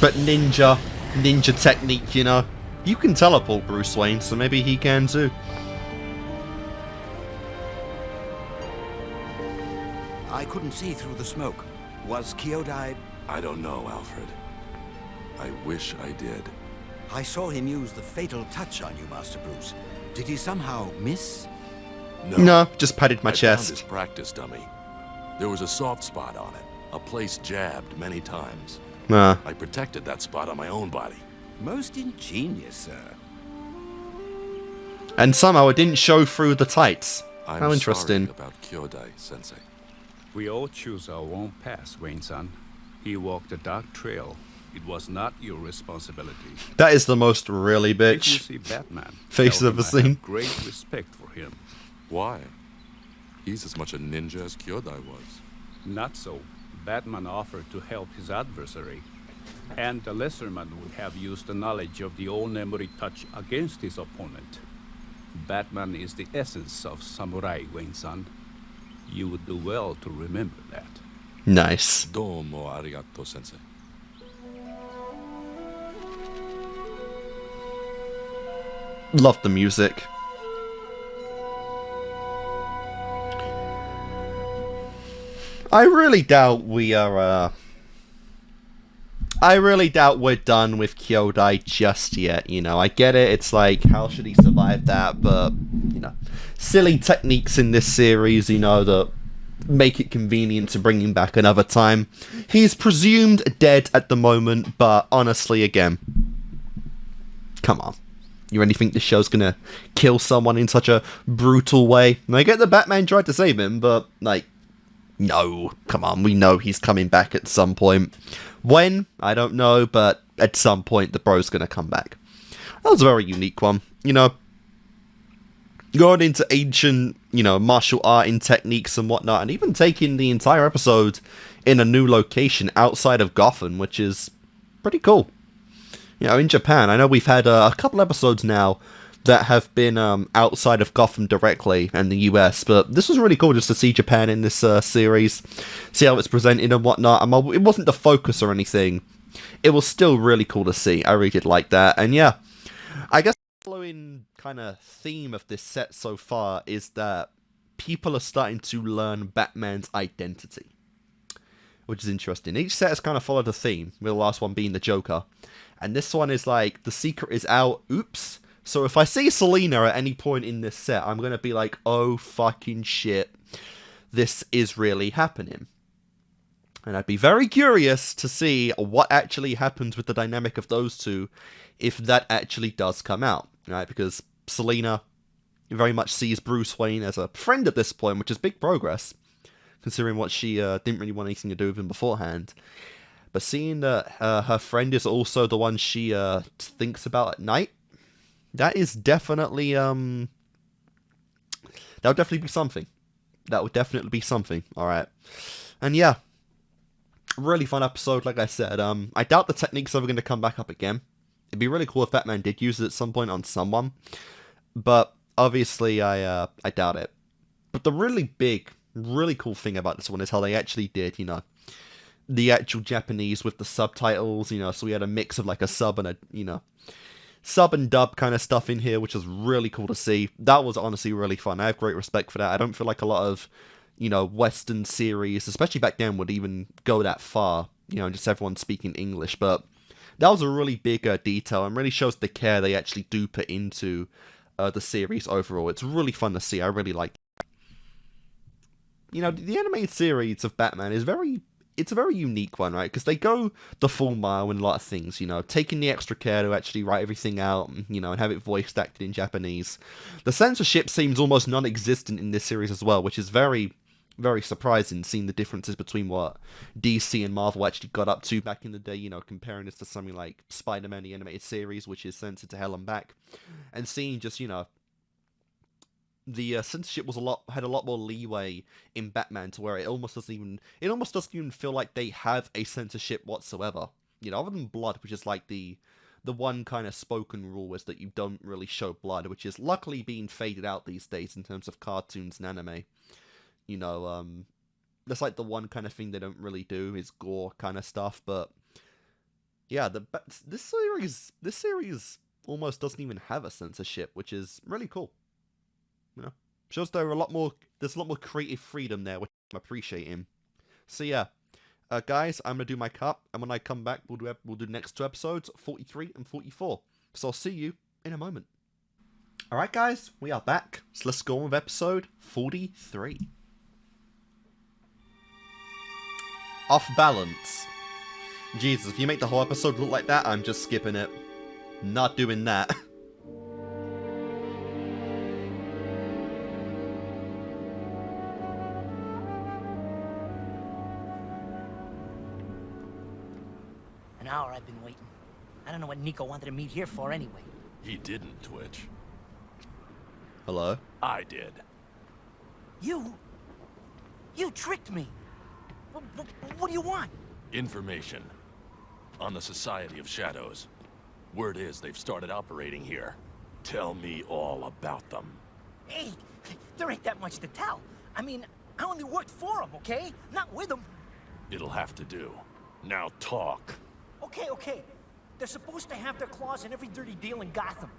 But ninja technique, you know. You can teleport, Bruce Wayne, so maybe he can too. I couldn't see through the smoke. Was Kyodai... I don't know, Alfred. I wish I did. I saw him use the fatal touch on you, Master Bruce. Did he somehow miss? No, just patted my I chest. found his practice dummy. There was a soft spot on it, a place jabbed many times. I protected that spot on my own body. Most ingenious, sir. And somehow it didn't show through the tights. I'm How interesting. sorry about Kyodai, Sensei. We all choose our own path, Wayne-san. He walked a dark trail. It was not your responsibility. That is the most really If you bitch see Batman, face tell I've him ever I have seen. great respect for him. Why? He's as much a ninja as Kyodai was. Not so. Batman offered to help his adversary. And the lesser man would have used the knowledge of the old memory touch against his opponent. Batman is the essence of samurai, Wayne-san. You would do well to remember that. Nice. Domo arigato, Sensei. Love the music. I really doubt we are, I really doubt we're done with Kyodai just yet, you know. I get it, it's like, how should he survive that, but, you know. silly techniques in this series, you know, that make it convenient to bring him back another time. He's presumed dead at the moment, but honestly, again, come on. You really think this show's gonna kill someone in such a brutal way? And I get that Batman tried to save him, but, like, no, come on, we know he's coming back at some point. When? I don't know, but at some point the bro's gonna come back. That was a very unique one. You know, going into ancient, you know, martial art and techniques and whatnot, and even taking the entire episode in a new location outside of Gotham, which is pretty cool. You know, in Japan, I know we've had a couple episodes now that have been outside of Gotham directly and the US, but this was really cool just to see Japan in this series, see how it's presented and whatnot. It wasn't the focus or anything. It was still really cool to see. I really did like that, and yeah, I guess the following kind of theme of this set so far is that people are starting to learn Batman's identity, which is interesting. Each set has kind of followed a theme, with the last one being the Joker, and this one is like, the secret is out, oops. So if I see Selina at any point in this set, I'm going to be like, oh fucking shit, this is really happening. And I'd be very curious to see what actually happens with the dynamic of those two, if that actually does come out, right? Because Selina very much sees Bruce Wayne as a friend at this point, which is big progress, considering what she didn't really want anything to do with him beforehand. But seeing that her friend is also the one she thinks about at night, that is definitely, that would definitely be something. That would definitely be something, alright. And yeah, really fun episode, like I said. I doubt the technique's ever going to come back up again. It'd be really cool if Batman did use it at some point on someone, but obviously I doubt it. But the really big, really cool thing about this one is how they actually did, you know, the actual Japanese with the subtitles, you know, so we had a mix of like a sub and a, you know, sub and dub kind of stuff in here, which was really cool to see. That was honestly really fun. I have great respect for that. I don't feel like a lot of, you know, Western series, especially back then, would even go that far, you know, just everyone speaking English, but that was a really big detail and really shows the care they actually do put into the series overall. It's really fun to see. I really like it. You know, the animated series of Batman is it's a very unique one, right? Because they go the full mile in a lot of things, you know, taking the extra care to actually write everything out, you know, and have it voiced acted in Japanese. The censorship seems almost non-existent in this series as well, which is very, very surprising, seeing the differences between what DC and Marvel actually got up to back in the day, you know, comparing this to something like Spider-Man, the animated series, which is censored to hell and back, and seeing just, you know, the censorship had a lot more leeway in Batman, to where it almost doesn't even feel like they have a censorship whatsoever. You know, other than blood, which is like the one kind of spoken rule is that you don't really show blood, which is luckily being faded out these days in terms of cartoons and anime. You know, that's like the one kind of thing they don't really do is gore kind of stuff. But yeah, this series almost doesn't even have a censorship, which is really cool. You know, shows there's a lot more creative freedom there, which I'm appreciating. So yeah, guys, I'm gonna do my cut, and when I come back, we'll do the next two episodes, 43 and 44. So I'll see you in a moment. All right, guys, we are back. So let's go on with episode 43. Off balance. Jesus, if you make the whole episode look like that, I'm just skipping it. Not doing that. An hour I've been waiting. I don't know what Nico wanted to meet here for anyway. He didn't, Twitch. Hello? I did. You tricked me. What do you want? Information on the Society of Shadows. Word is they've started operating here. Tell me all about them. Hey, there ain't that much to tell. I mean, I only worked for them, okay? Not with them. It'll have to do. Now talk. Okay. They're supposed to have their claws in every dirty deal in Gotham.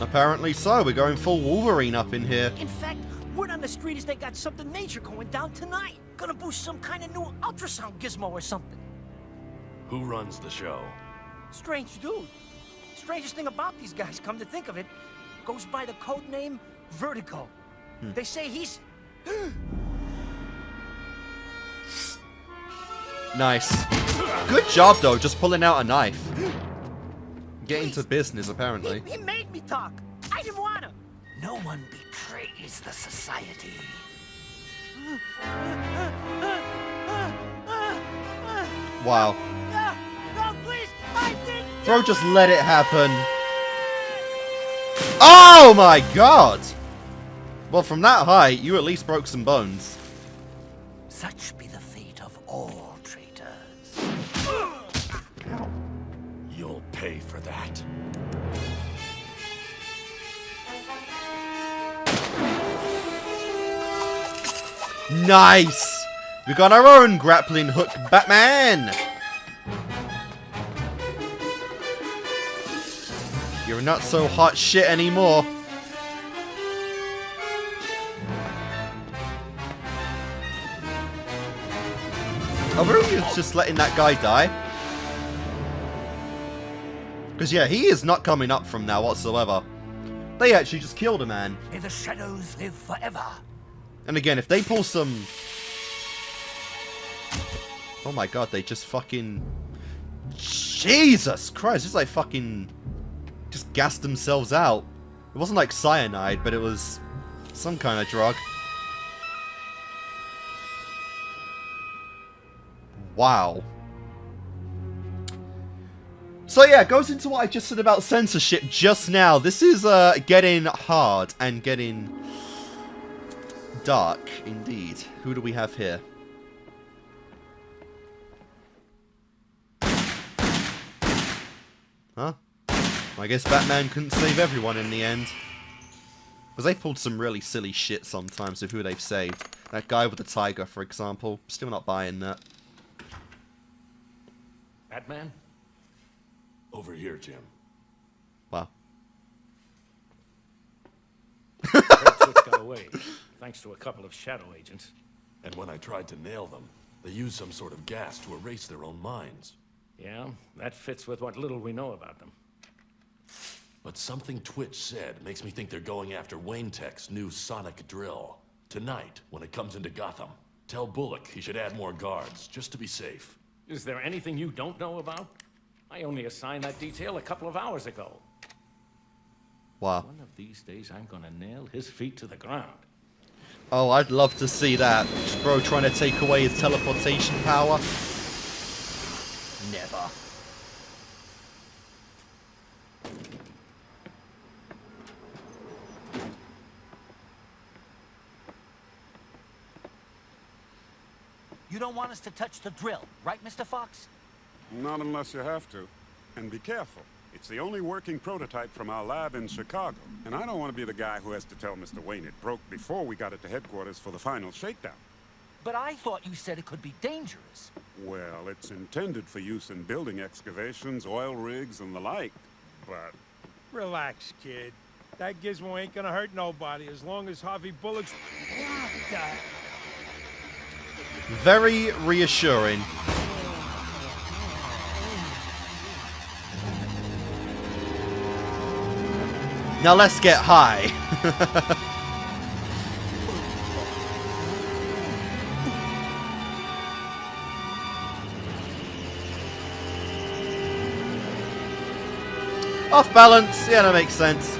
Apparently so. We're going full Wolverine up in here. In fact, word on the street is they got something major going down tonight. Gonna boost some kind of new ultrasound gizmo or something. Who runs the show? Strange dude. strangest thing about these guys, come to think of it, goes by the code name Vertigo. They say he's... Nice. Good job, though, just pulling out a knife. Getting to business, apparently. He made me talk. I didn't want to. No one betrays the society. Wow. No, please, I didn't. Bro, just let it happen. Oh my god! Well, from that height, you at least broke some bones. Such be the fate of all traitors. You'll pay for that. Nice! We got our own grappling hook Batman! You're not so hot shit anymore. Are we really just letting that guy die? Because yeah, he is not coming up from now whatsoever. They actually just killed a man. May the shadows live forever. And again, if they pull some... Oh my god, they just fucking... Jesus Christ, it's like fucking... Just gassed themselves out. It wasn't like cyanide, but it was some kind of drug. Wow. So yeah, it goes into what I just said about censorship just now. This is getting hard and getting dark indeed. Who do we have here? Huh? I guess Batman couldn't save everyone in the end. Because they've pulled some really silly shit sometimes with who they've saved. That guy with the tiger, for example. Still not buying that. Batman? Over here, Jim. Wow. Red Twitch got away, thanks to a couple of shadow agents. And when I tried to nail them, they used some sort of gas to erase their own minds. Yeah, that fits with what little we know about them. But something Twitch said makes me think they're going after Wayne Tech's new sonic drill. Tonight, when it comes into Gotham, tell Bullock he should add more guards, just to be safe. Is there anything you don't know about? I only assigned that detail a couple of hours ago. Wow. One of these days, I'm gonna nail his feet to the ground. Oh, I'd love to see that. Bro trying to take away his teleportation power. Never. You don't want us to touch the drill, right, Mr. Fox? Not unless you have to. And be careful. It's the only working prototype from our lab in Chicago. And I don't want to be the guy who has to tell Mr. Wayne it broke before we got it to headquarters for the final shakedown. But I thought you said it could be dangerous. Well, it's intended for use in building excavations, oil rigs, and the like. But... Relax, kid. That gizmo ain't gonna hurt nobody as long as Harvey Bullock's... What the... Very reassuring. Now let's get high. Off balance. Yeah, that makes sense.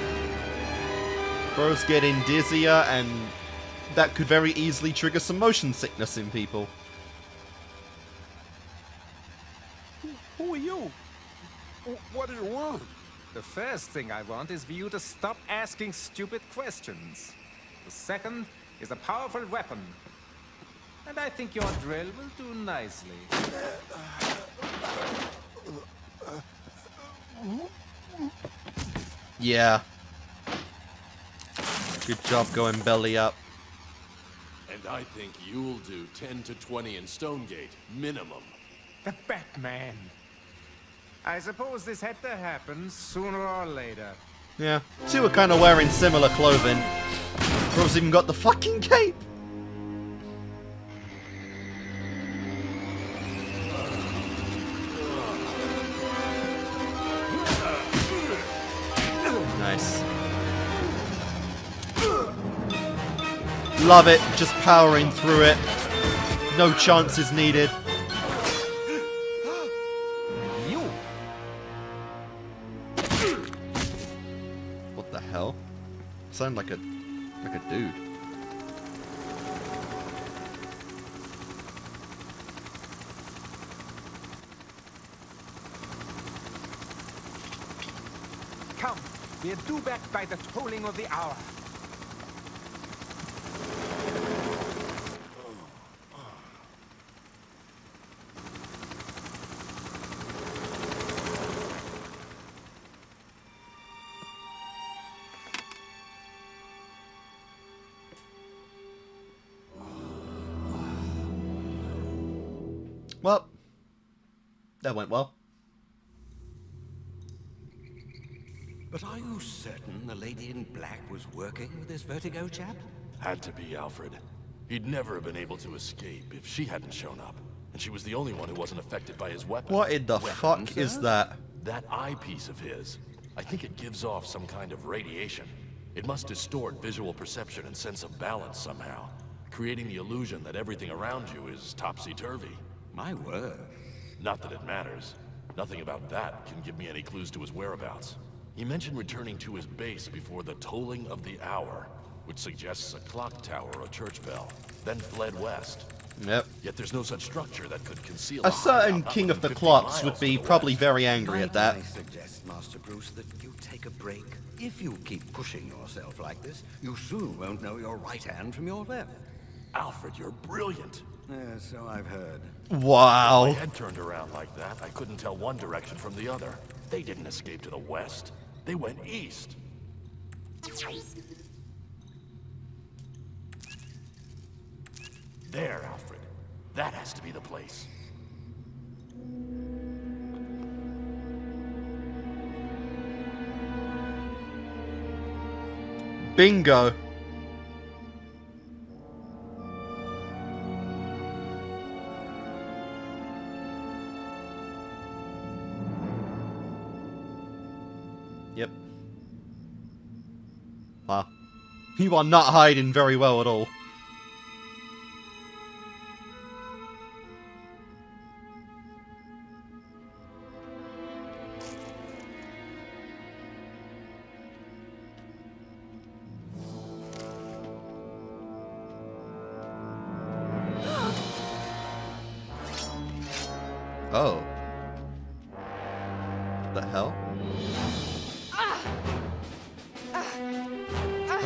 Bro's getting dizzier, and that could very easily trigger some motion sickness in people. Who are you? What do you want? The first thing I want is for you to stop asking stupid questions. The second is a powerful weapon. And I think your drill will do nicely. Yeah. Good job going belly up. And I think you'll do 10 to 20 in Stonegate, minimum. The Batman. I suppose this had to happen sooner or later. Yeah. Two are kind of wearing similar clothing. Bro's even got the fucking cape. Love it, just powering through it. No chances needed. You. What the hell? Sound like a dude. Come, we are due back by the tolling of the hour. Well, that went well. But are you certain the lady in black was working with this Vertigo chap? Had to be, Alfred. He'd never have been able to escape if she hadn't shown up. And she was the only one who wasn't affected by his weapon. What in the fuck is that? That eyepiece of his. I think it gives off some kind of radiation. It must distort visual perception and sense of balance somehow, creating the illusion that everything around you is topsy-turvy. My word. Not that it matters. Nothing about that can give me any clues to his whereabouts. He mentioned returning to his base before the tolling of the hour, which suggests a clock tower or a church bell, then fled west. Yep. Yet there's no such structure that could conceal A certain king of the clocks would be probably very angry at that. I suggest, Master Bruce, that you take a break. If you keep pushing yourself like this, you soon won't know your right hand from your left. Alfred, you're brilliant. So I've heard. Wow. My head turned around like that, I couldn't tell one direction from the other. They didn't escape to the west. They went east. There, Alfred. That has to be the place. Bingo. Yep. Wow. You are not hiding very well at all. Oh. The hell?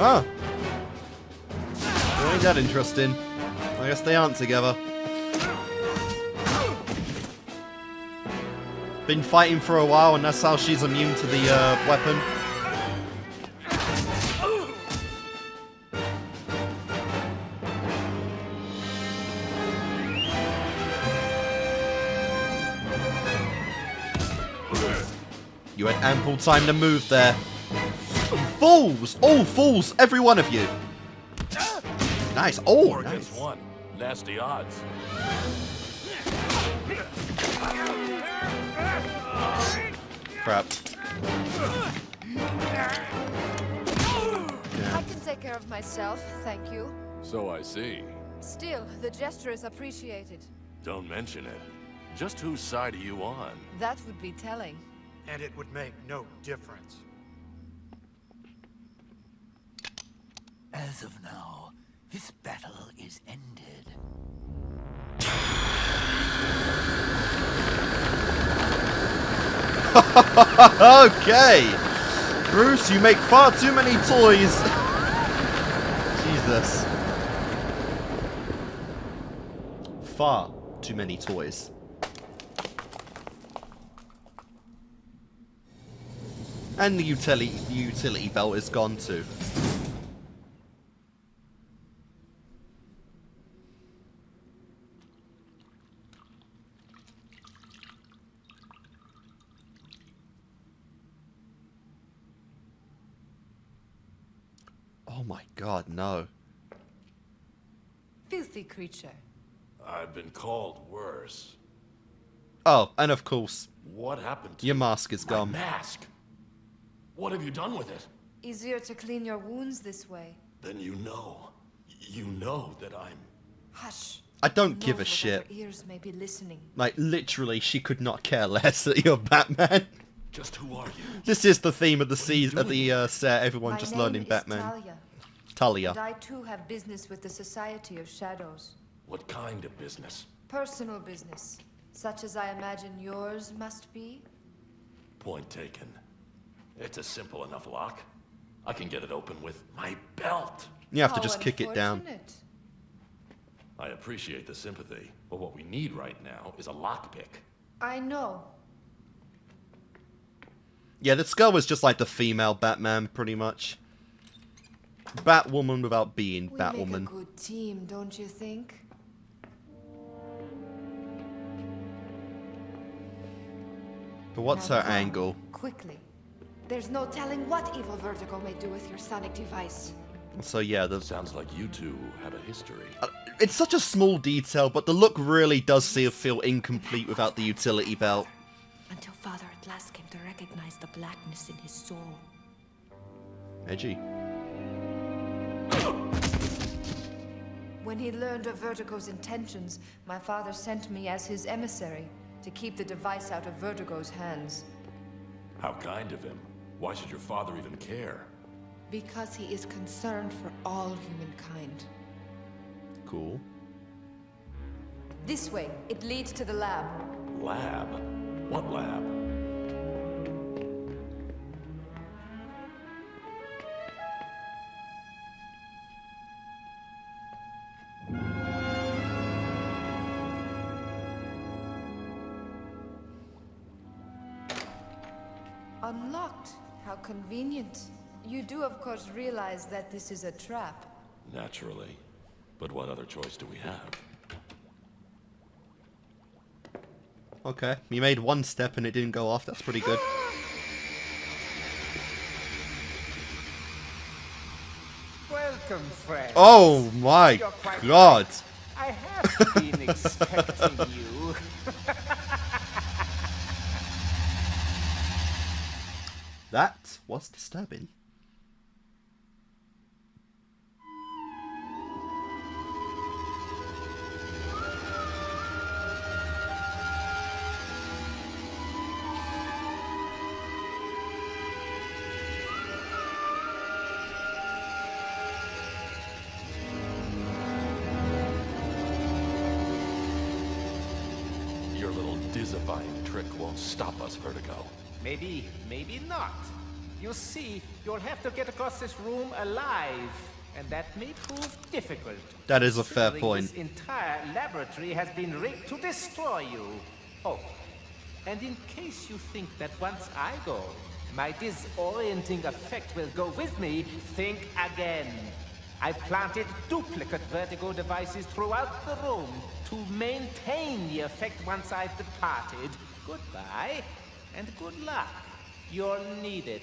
Ah! Well, ain't that interesting? I guess they aren't together. Been fighting for a while, and that's how she's immune to the weapon. You had ample time to move there. Fools! All fools! Every one of you! Nice. Oh, 4 nice. against 1. Nasty odds. Crap. I can take care of myself, thank you. So I see. Still, the gesture is appreciated. Don't mention it. Just whose side are you on? That would be telling. And it would make no difference. As of now, this battle is ended. Okay! Bruce, you make far too many toys! Jesus. Far too many toys. And the utility belt is gone too. Oh my god, no. Filthy creature. I've been called worse. Oh, and of course, What happened to your mask is my gone. mask? What have you done with it? Easier to clean your wounds this way. Then you know. You know that I'm... Hush. I don't Who give a knows what shit. other ears may be listening. Like, literally, she could not care less that you're Batman. Just who are you? This is the theme of the season, of the set. Everyone My just name learning is Batman. Talia. Talia. And I too have business with the Society of Shadows. What kind of business? Personal business, such as I imagine yours must be. Point taken. It's a simple enough lock. I can get it open with my belt. You have to just kick it down. Unfortunate. I appreciate the sympathy, but what we need right now is a lockpick. I know. Yeah, this girl was just like the female Batman, pretty much. Batwoman without being We make a Batwoman. good team, don't you think? But what's Now her come, angle? Quickly. There's no telling what evil Vertigo may do with your sonic device. So yeah, the... Sounds like you two have a history. It's such a small detail, but the look really does feel incomplete without the utility belt. Until Father at last came to recognize the blackness in his soul. Edgy. When he learned of Vertigo's intentions, my father sent me as his emissary to keep the device out of Vertigo's hands. How kind of him. Why should your father even care? Because he is concerned for all humankind. Cool. This way, it leads to the lab. Lab? What lab? Unlocked. How convenient. You do, of course, realize that this is a trap. Naturally. But what other choice do we have? Okay, you made one step and it didn't go off. That's pretty good. Welcome, friend. Oh my You're quite god. right. I have been expecting you. That was disturbing. Your little dizzifying trick won't stop us, Vertigo. Maybe, maybe not. You see, you'll have to get across this room alive, and that may prove difficult. That is a fair Considering point. This entire laboratory has been rigged to destroy you. Oh, and in case you think that once I go, my disorienting effect will go with me, think again. I've planted duplicate Vertigo devices throughout the room to maintain the effect once I've departed. Goodbye, and good luck. You'll need it.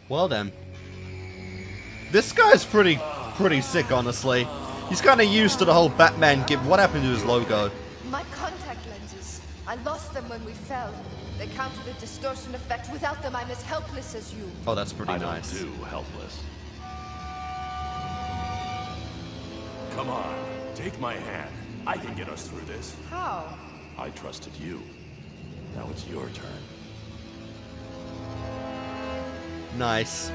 Well then. This guy's pretty sick, honestly. He's kind of used to the whole Batman gimmick. What happened to his logo? My contact lenses. I lost them when we fell. They counter the distortion effect. Without them, I'm as helpless as you. Oh, that's pretty I nice. don't do helpless. Come on, take my hand. I can get us through this. How? I trusted you. Now it's your turn. Nice.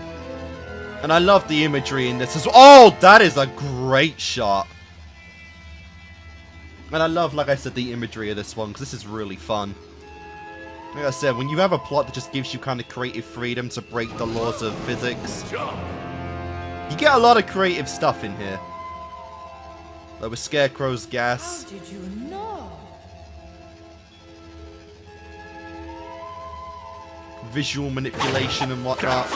And I love the imagery in this as well. Oh, that is a great shot. And I love, like I said, the imagery of this one, because this is really fun. Like I said, when you have a plot that just gives you kind of creative freedom to break the laws of physics, you get a lot of creative stuff in here. Like with Scarecrow's gas. How did you know? Visual manipulation and whatnot.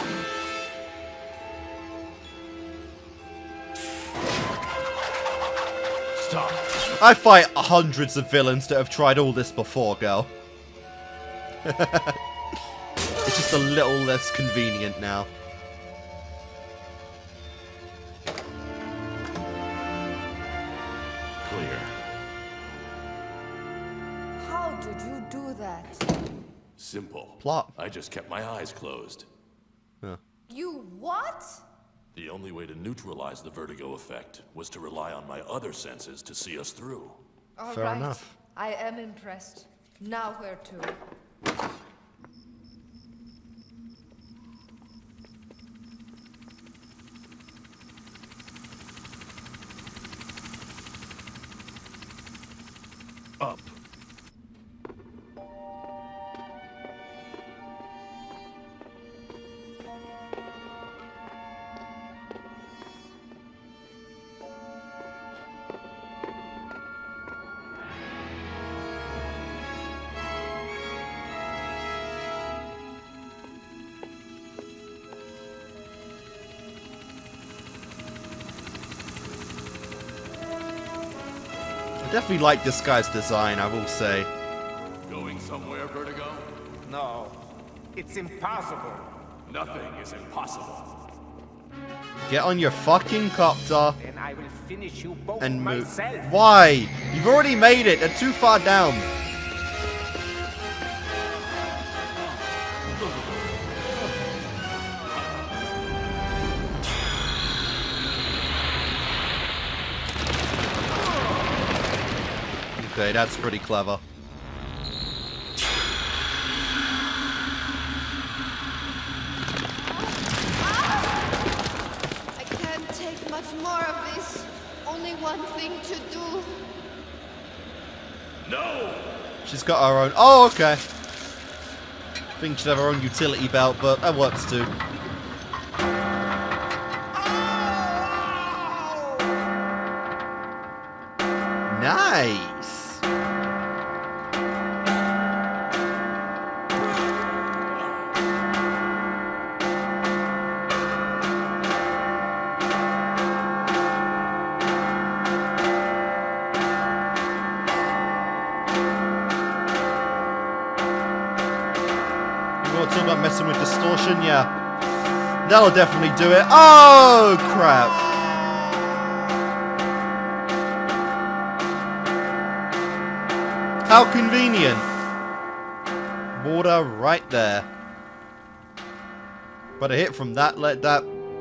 Stop. I fight hundreds of villains that have tried all this before, girl. It's just a little less convenient now. Clear. How did you do that? Simple. Plot. I just kept my eyes closed. Huh. You what? The only way to neutralize the vertigo effect was to rely on my other senses to see us through. All Fair right. enough. I am impressed. Now where to? Up. I definitely like this guy's design, I will say. Going somewhere, Vertigo? No, it's impossible. Nothing is impossible. Get on your fucking copter Then I will finish you both and move. myself. Why? You've already made it. They're too far down. Okay, that's pretty clever. I can't take much more of this. Only one thing to do. No! She's got her own. Oh, okay. I think she'd have her own utility belt, but that works too. Nice. Talk about messing with distortion, yeah. That'll definitely do it. Oh, crap. How convenient. Water right there. But a hit from that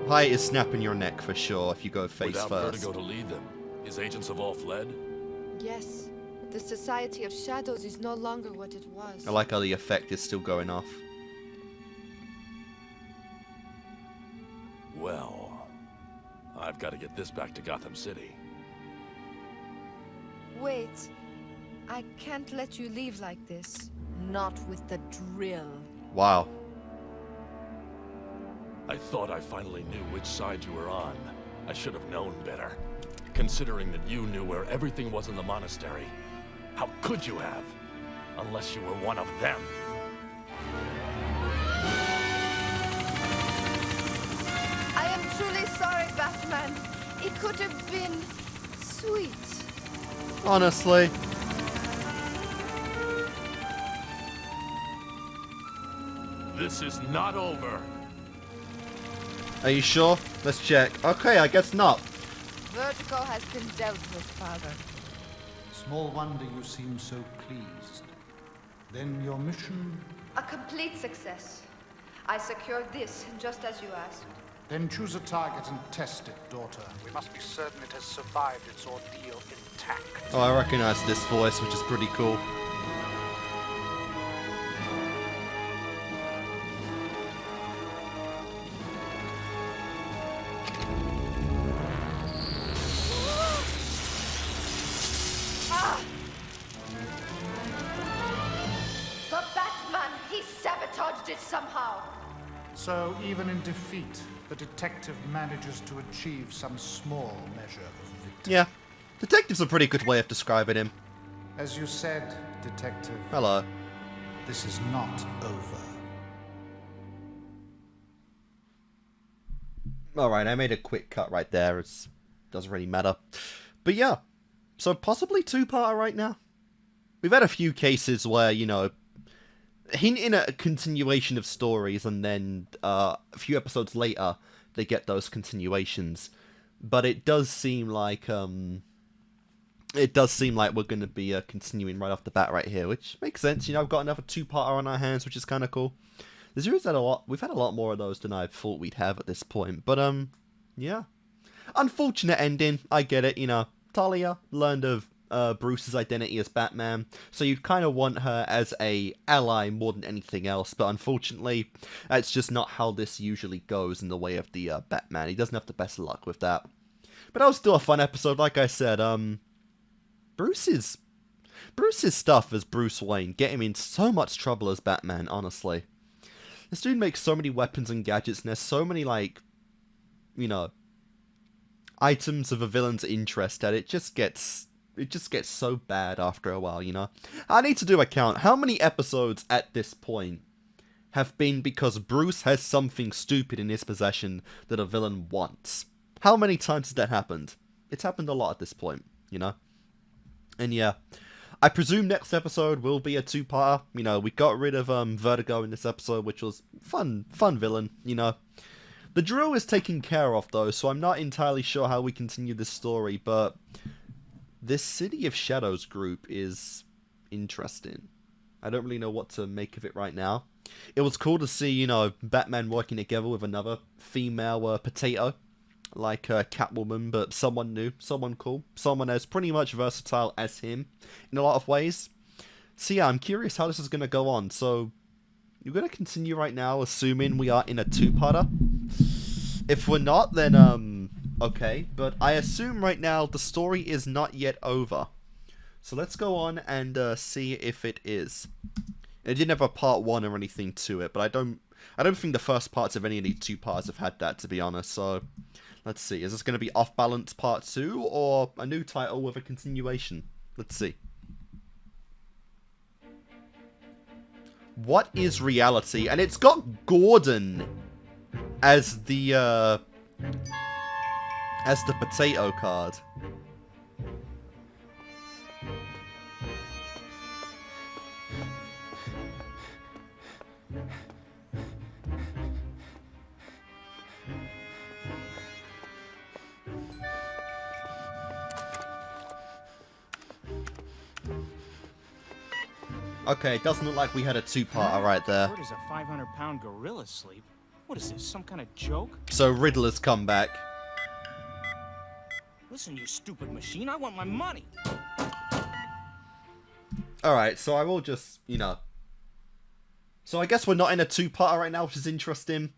height is snapping your neck for sure if you go face Without first. Vertigo to lead them, his agents have all fled? Yes. The Society of Shadows is no longer what it was. I like how the effect is still going off. Well, I've got to get this back to Gotham City. Wait. I can't let you leave like this. Not with the drill. Wow. I thought I finally knew which side you were on. I should have known better. Considering that you knew where everything was in the monastery. How could you have? Unless you were one of them. I am truly sorry, Batman. It could have been sweet. Honestly. This is not over. Are you sure? Let's check. Okay, I guess not. Vertigo has been dealt with, Father. Small wonder you seem so pleased. Then your mission? A complete success. I secured this, just as you asked. Then choose a target and test it, daughter. We must be certain it has survived its ordeal intact. Oh, I recognize this voice, which is pretty cool. The Batman! He sabotaged it somehow! So, even in defeat, the detective manages to achieve some small measure of victory. Yeah. Detective's a pretty good way of describing him. As you said, Detective. Hello. This is not over. Alright, I made a quick cut right there. It doesn't really matter. But yeah. So possibly two-parter right now. We've had a few cases where, you know, hinting at a continuation of stories and then a few episodes later they get those continuations. But it does seem like we're going to be continuing right off the bat right here, which makes sense. You know, I've got another two-parter on our hands, which is kind of cool. The series had a lot. We've had a lot more of those than I thought we'd have at this point. But Yeah. Unfortunate ending, I get it, you know. Talia learned of Bruce's identity as Batman, so you kind of want her as a ally more than anything else, but unfortunately, that's just not how this usually goes in the way of the Batman. He doesn't have the best luck with that. But that was still a fun episode, like I said. Bruce's stuff as Bruce Wayne get him in so much trouble as Batman, honestly. This dude makes so many weapons and gadgets, and there's so many, like, you know, items of a villain's interest that it just gets so bad after a while, you know? I need to do a count. How many episodes at this point have been because Bruce has something stupid in his possession that a villain wants? How many times has that happened? It's happened a lot at this point, you know? And yeah, I presume next episode will be a two-parter. You know, we got rid of Vertigo in this episode, which was fun villain, you know? The drill is taken care of, though, so I'm not entirely sure how we continue this story, but this City of Shadows group is interesting. I don't really know what to make of it right now. It was cool to see, you know, Batman working together with another female potato, like Catwoman, but someone new, someone cool, someone as pretty much versatile as him in a lot of ways. So yeah, I'm curious how this is going to go on, so you're going to continue right now, assuming we are in a two-parter. If we're not, then, okay. But I assume right now the story is not yet over. So let's go on and see if it is. It didn't have a part 1 or anything to it, but I don't think the first parts of any of these two parts have had that, to be honest. So let's see. Is this going to be Off Balance Part 2 or a new title with a continuation? Let's see. What is reality? And it's got Gordon as the potato card. Okay, it doesn't look like we had a two-parter right there. Where does a 500-pound gorilla sleep? What is this, some kind of joke? So Riddler's come back. Listen, you stupid machine, I want my money. Alright, so I will just, you know. So I guess we're not in a two-parter right now, which is interesting.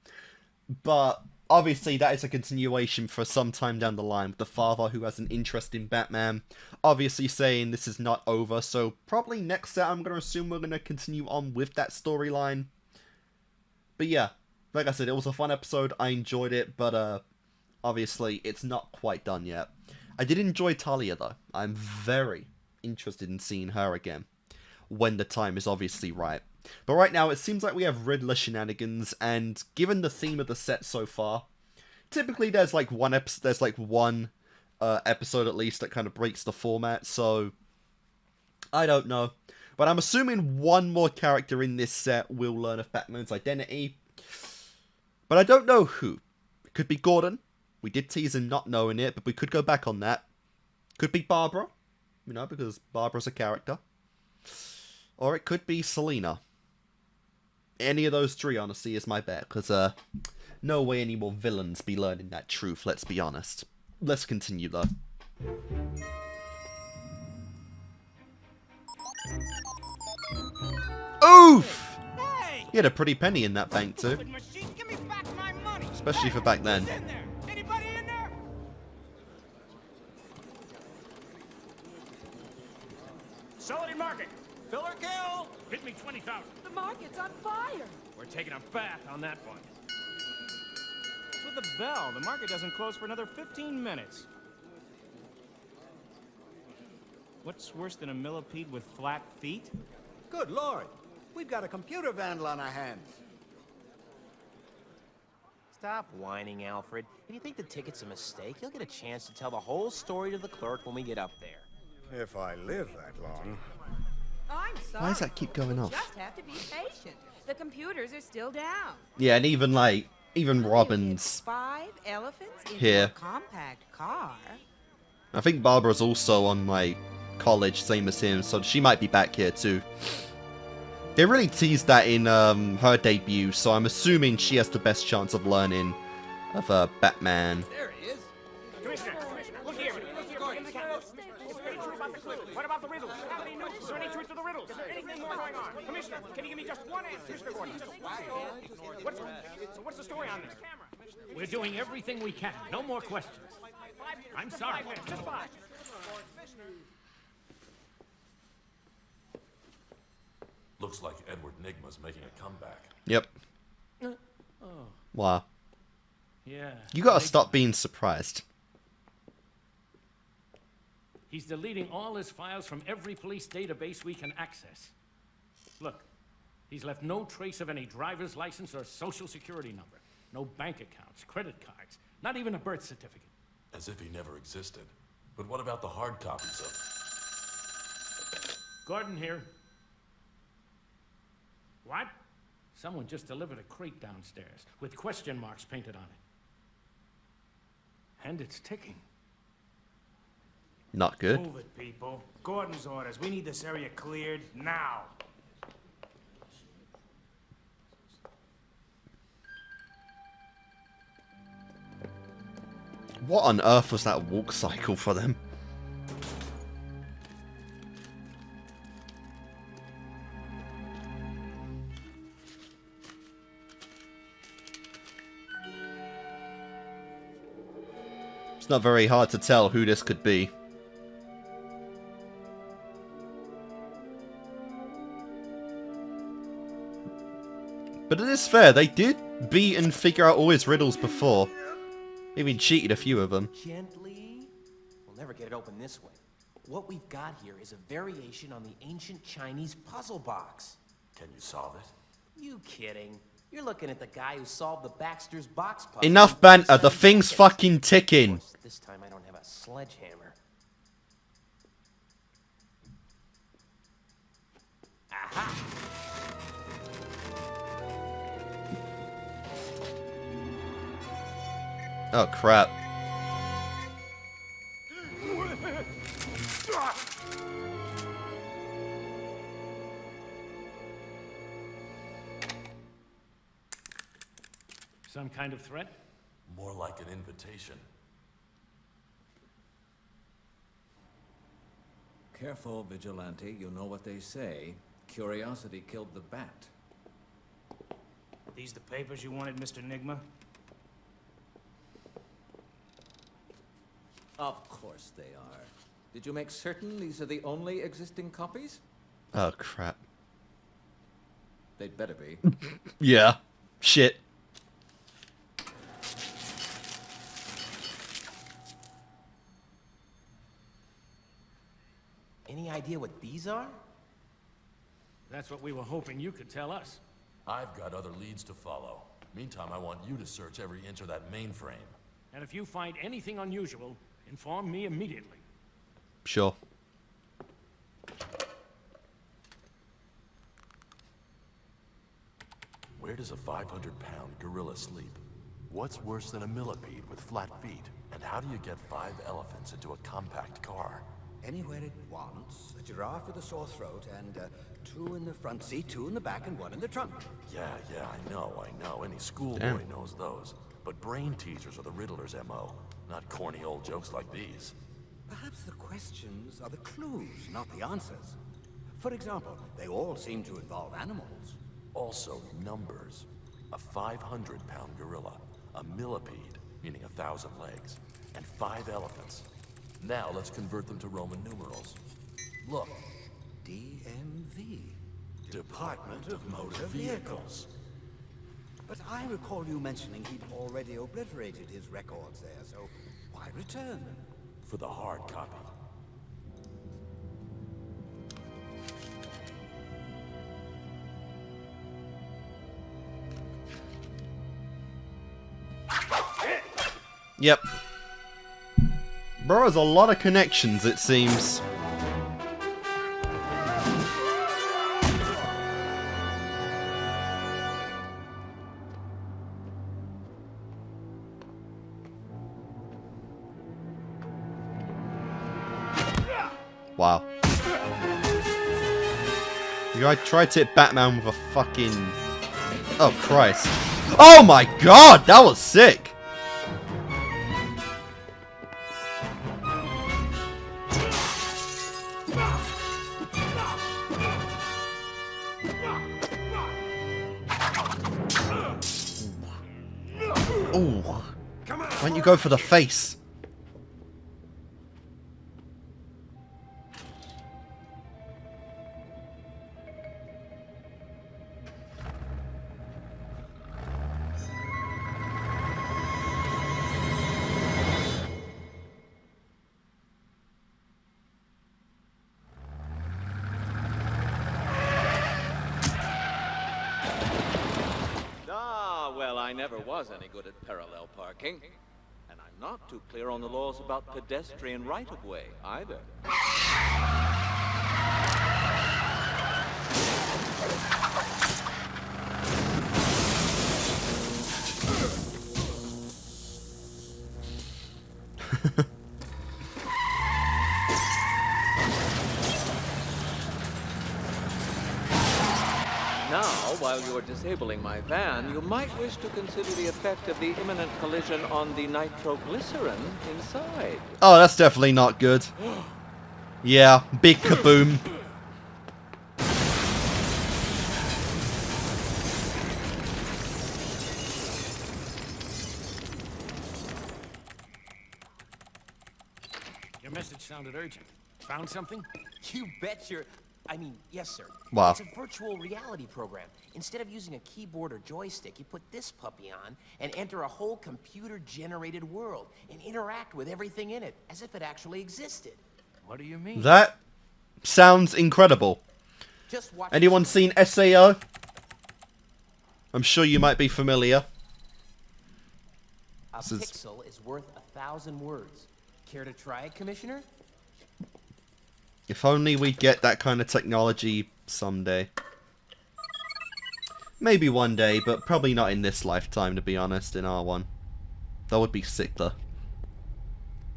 But obviously that is a continuation for some time down the line with the father who has an interest in Batman. Obviously saying this is not over, so probably next set I'm going to assume we're going to continue on with that storyline. But yeah, like I said, it was a fun episode, I enjoyed it, but obviously it's not quite done yet. I did enjoy Talia though. I'm very interested in seeing her again, when the time is obviously right. But right now, it seems like we have Riddler shenanigans, and given the theme of the set so far, typically there's like one episode at least that kind of breaks the format, so I don't know. But I'm assuming one more character in this set will learn of Batman's identity, but I don't know who. It could be Gordon. We did tease him not knowing it, but we could go back on that. Could be Barbara, you know, because Barbara's a character. Or it could be Selina. Any of those three, honestly, is my bet, because no way any more villains be learning that truth, let's be honest. Let's continue, though. Oof! Hey! He had a pretty penny in that bank, too. Machine, give me back my money. Especially for back then. Who's in there? Anybody in there? Solid market. Fill or kill. Hit me 20,000. The market's on fire. We're taking a bath on that one. What's with the bell? The market doesn't close for another 15 minutes. What's worse than a millipede with flat feet? Good Lord. We've got a computer vandal on our hands. Stop whining, Alfred. If you think the ticket's a mistake, you'll get a chance to tell the whole story to the clerk when we get up there. If I live that long. I'm sorry. Why does that keep going off? Just have to be patient. The computers are still down. Yeah, and even Robin's 5 elephants in here. a compact car. I think Barbara's also on, like, college, same as him, so she might be back here, too. They really teased that in her debut, so I'm assuming she has the best chance of learning of Batman. There he is. Commissioner, look here. What about the riddles? Any news? Is there any truth to the riddles? Is there anything more going on? Commissioner, can you give me just one answer? Commissioner Gordon. What's the story on this? We're doing everything we can. No more questions. I'm sorry. Just 5. Looks like Edward Nygma's making a comeback. Yep. Oh. Wow. Yeah. You gotta stop being surprised. He's deleting all his files from every police database we can access. Look, he's left no trace of any driver's license or social security number. No bank accounts, credit cards, not even a birth certificate. As if he never existed. But what about the hard copies of... Gordon here. What? Someone just delivered a crate downstairs with question marks painted on it. And it's ticking. Not good. Move it, people. Gordon's orders. We need this area cleared now. What on earth was that walk cycle for them? It's not very hard to tell who this could be. But it is fair, they did beat and figure out all his riddles before. They even cheated a few of them. Gently. We'll never get it open this way. What we've got here is a variation on the ancient Chinese puzzle box. Can you solve it? You kidding? You're looking at the guy who solved the Baxter's box puzzle. Enough banter, the thing's fucking ticking. This time I don't have a sledgehammer. Aha! Oh crap. Some kind of threat? More like an invitation. Careful, Vigilante. You know what they say. Curiosity killed the bat. These the papers you wanted, Mr. Nygma? Of course they are. Did you make certain these are the only existing copies? Oh crap. They'd better be. Yeah. Shit. Any idea what these are? That's what we were hoping you could tell us. I've got other leads to follow. Meantime, I want you to search every inch of that mainframe. And if you find anything unusual, inform me immediately. Sure. Where does a 500-pound gorilla sleep? What's worse than a millipede with flat feet? And how do you get 5 elephants into a compact car? Anywhere it wants. A giraffe with a sore throat, and 2 in the front seat, 2 in the back, and 1 in the trunk. Yeah, I know. Any schoolboy Damn. knows those. But brain teasers are the Riddler's MO, not corny old jokes like these. Perhaps the questions are the clues, not the answers. For example, they all seem to involve animals. Also, numbers. A 500-pound gorilla, a millipede, meaning 1,000 legs, and 5 elephants. Now let's convert them to Roman numerals. Look. DMV. Department of Motor Vehicles. But I recall you mentioning he'd already obliterated his records there, so why return them? For the hard copy. Yep. Bro has a lot of connections, it seems. Wow. I tried to hit Batman with a fucking... Oh, Christ. Oh my god, that was sick! Ooh. Why don't you go for the face? Well, I never was any good at parallel parking. And I'm not too clear on the laws about pedestrian right-of-way, either. Now, while you're disabling my van, you might wish to consider the effect of the imminent collision on the nitroglycerin inside. Oh, that's definitely not good. Yeah, big kaboom. Your message sounded urgent. Found something? You betcha. I mean, yes, sir. Wow. It's a virtual reality program. Instead of using a keyboard or joystick, you put this puppy on and enter a whole computer-generated world and interact with everything in it as if it actually existed. What do you mean? That sounds incredible. Just watch. Anyone seen DCAU? I'm sure you might be familiar. A pixel is worth 1,000 words. Care to try it, Commissioner? If only we'd get that kind of technology someday. Maybe one day, but probably not in this lifetime, to be honest, in R1. That would be sick, though.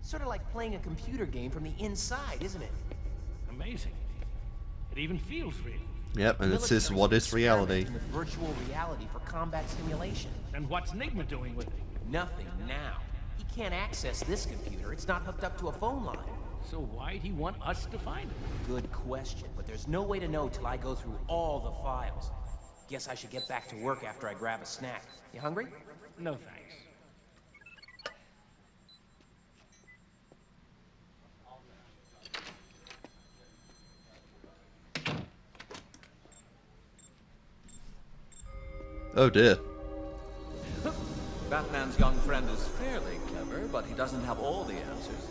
Sort of like playing a computer game from the inside, isn't it? Amazing. It even feels real. Yep, and this is what is reality. With virtual reality for combat simulation. And what's Nigma doing with it? Nothing now. He can't access this computer. It's not hooked up to a phone line. So why'd he want us to find it? Good question, but there's no way to know till I go through all the files. Guess I should get back to work after I grab a snack. You hungry? No thanks. Oh dear. Batman's young friend is fairly clever, but he doesn't have all the answers.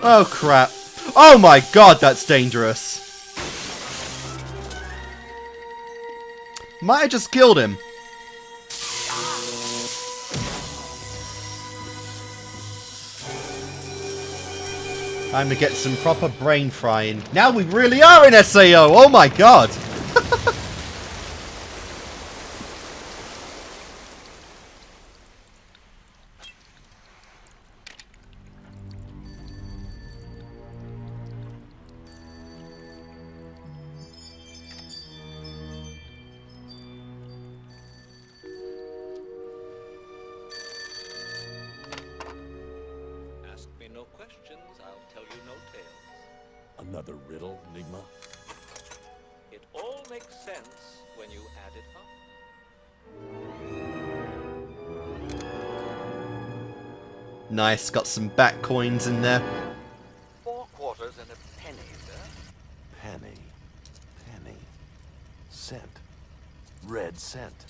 Oh crap. Oh my god, that's dangerous. Might have just killed him. Time to get some proper brain frying. Now we really are in DCAU! Oh my god! Ask me no questions, I'll tell you no tales. Another riddle, Nigma? It all makes sense when you add it up. Nice, got some bat coins in there. 4 quarters and a penny, sir. Penny. Penny. Cent. Red cent.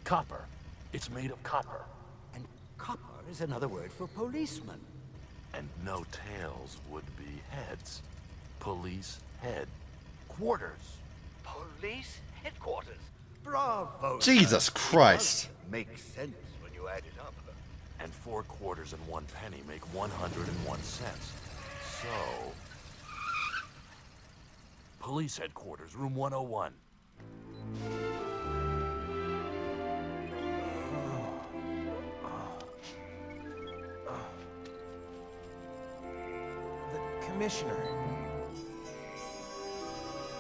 Copper. It's made of copper. And copper is another word for policeman. And no tails would be heads. Police head. Quarters. Police headquarters. Bravo. Jesus sir. Christ. It makes sense when you add it up. And 4 quarters and 1 penny make 101 cents. So... Police headquarters, room 101. The Commissioner.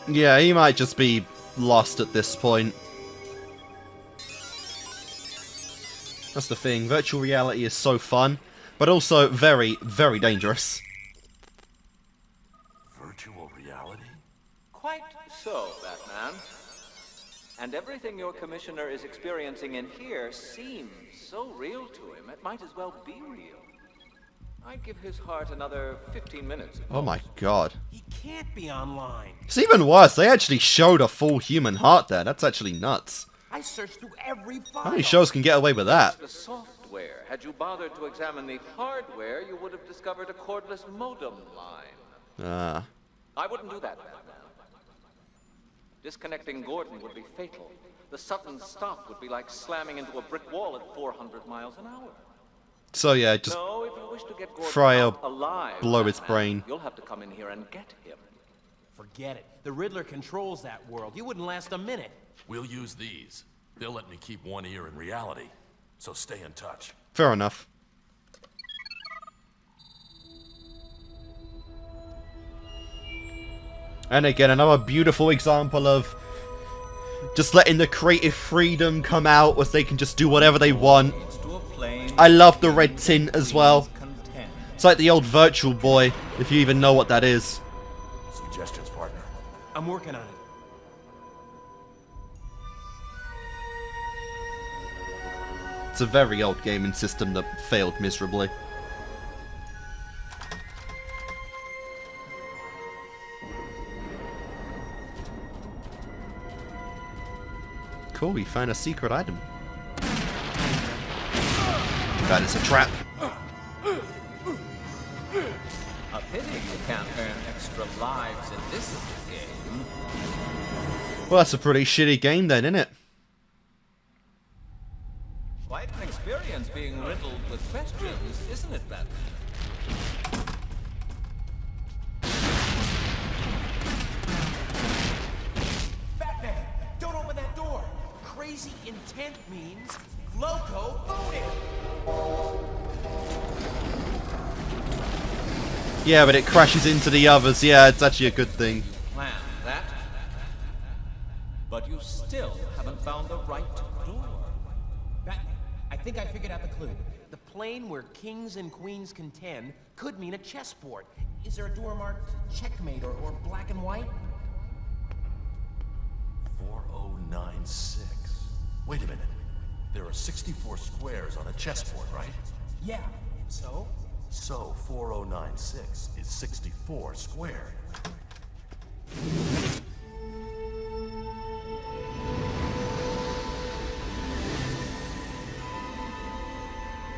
Yeah, he might just be lost at this point. That's the thing, virtual reality is so fun, but also very, very dangerous. Virtual reality? Quite so, Batman. And everything your commissioner is experiencing in here seems so real to him, it might as well be real. I'd give his heart another 15 minutes. Oh my god. He can't be online. It's even worse, they actually showed a full human heart there. That's actually nuts. I searched through every file. How many shows can get away with that? The software. Had you bothered to examine the hardware, you would have discovered a cordless modem line. I wouldn't do that, Batman. Disconnecting Gordon would be fatal. The sudden stop would be like slamming into a brick wall at 400 miles an hour. So yeah, just No, if you wish to get Gordon fry out a alive, blow his Batman, brain. You'll have to come in here and get him. Forget it. The Riddler controls that world. You wouldn't last a minute. We'll use these. They'll let me keep one ear in reality. So stay in touch. Fair enough. And again, another beautiful example of just letting the creative freedom come out as they can just do whatever they want. I love the red tint as well. It's like the old Virtual Boy, if you even know what that is. Suggestions, partner. I'm working on it. It's a very old gaming system that failed miserably. Cool, we found a secret item. That is a trap. A pity you can't earn extra lives in this game. Well, that's a pretty shitty game then, isn't it? Quite an experience being riddled with questions, isn't it, Batman? Batman, don't open that door. Crazy intent means loco voted. Yeah, but it crashes into the others. Yeah, it's actually a good thing. Plan that, but you still haven't found the right door. Batman, I think I figured out the clue. The plane where kings and queens contend could mean a chessboard. Is there a door marked checkmate or black and white? 4096. Wait a minute. There are 64 squares on a chessboard, right? Yeah, so? So 4096 is 64 squared.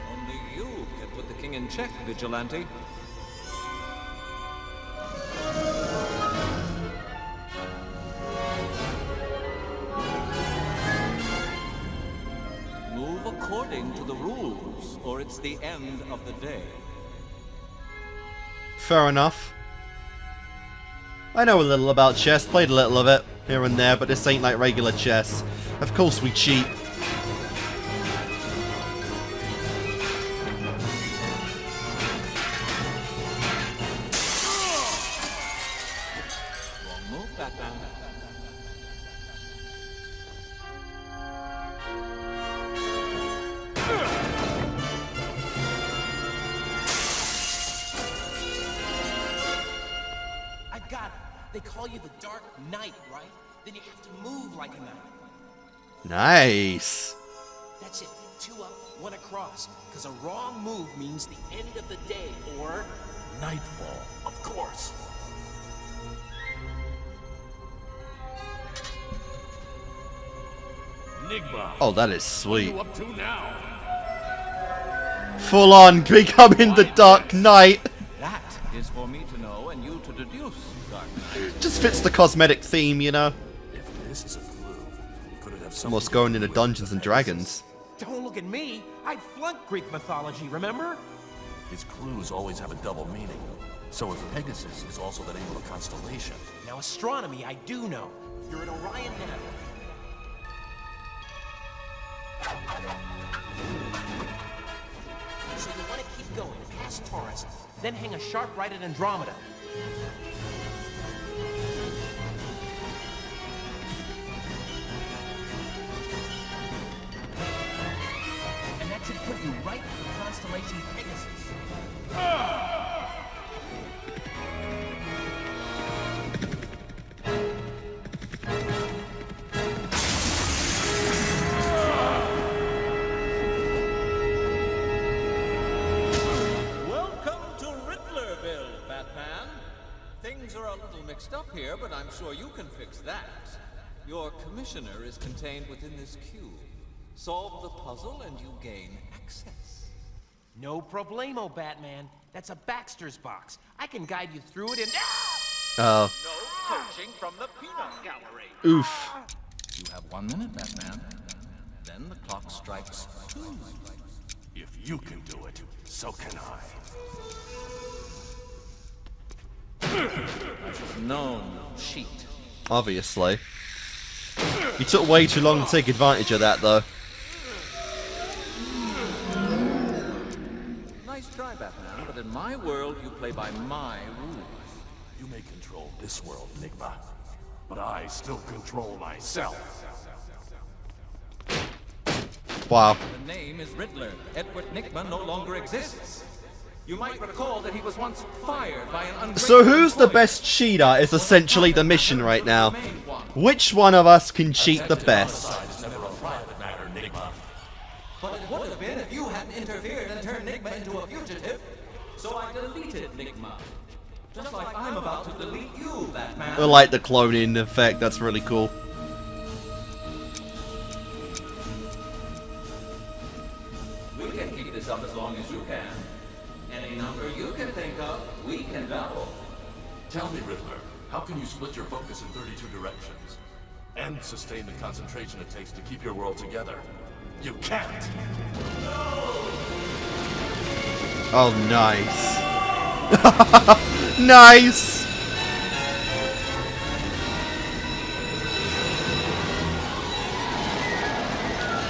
Only you can put the king in check, Vigilante. Move according to the rules, or it's the end of the day. Fair enough. I know a little about chess, played a little of it here and there, but this ain't like regular chess. Of course we cheat. Wrong move, Batman. I've got it. They call you the Dark Knight, right? Then you have to move like a knight. Nice. That's it. 2 up, 1 across. Because a wrong move means the end of the day, or... Nightfall, of course. Enigma. Oh, that is sweet. What are you up to now? Full on becoming the Dark Knight. That is for me to know and you to deduce, Dark Knight. Just fits the cosmetic theme, you know. If this is a clue, could it have something Almost going into Dungeons and Dragons. Don't look at me. I flunked Greek mythology, remember? His clues always have a double meaning. So if Pegasus is also the name of a constellation... Now, astronomy, I do know. You're in Orion now. So you want to keep going past Taurus, then hang a sharp right at Andromeda. And that should put you right in the constellation Pegasus. mixed up here, but I'm sure you can fix that. Your commissioner is contained within this cube. Solve the puzzle and you gain access. No problemo, Batman. That's a Baxter's box. I can guide you through it and... Oh. No coaching from the peanut gallery. Oof. You have 1 minute, Batman. Then the clock strikes 2. If you can do it, so can I. I should have known, cheat. Obviously. You took way too long to take advantage of that, though. Nice try, Batman, but in my world, you play by my rules. You may control this world, Enigma, but I still control myself. Wow. The name is Riddler. Edward Nygma no longer exists. You might recall that he was once fired by an ungrateful So who's the best cheater is essentially the mission right now. Which one of us can cheat the best? But it would have been if you hadn't interfered and turned Nygma into a fugitive. So I deleted Nygma. Just like I'm about to delete you, Batman. I like the cloning effect, that's really cool. We can keep this up as long as you can. Any number you can think of, we can double. Tell me, Riddler, how can you split your focus in 32 directions and sustain the concentration it takes to keep your world together? You can't! Oh, nice. Nice!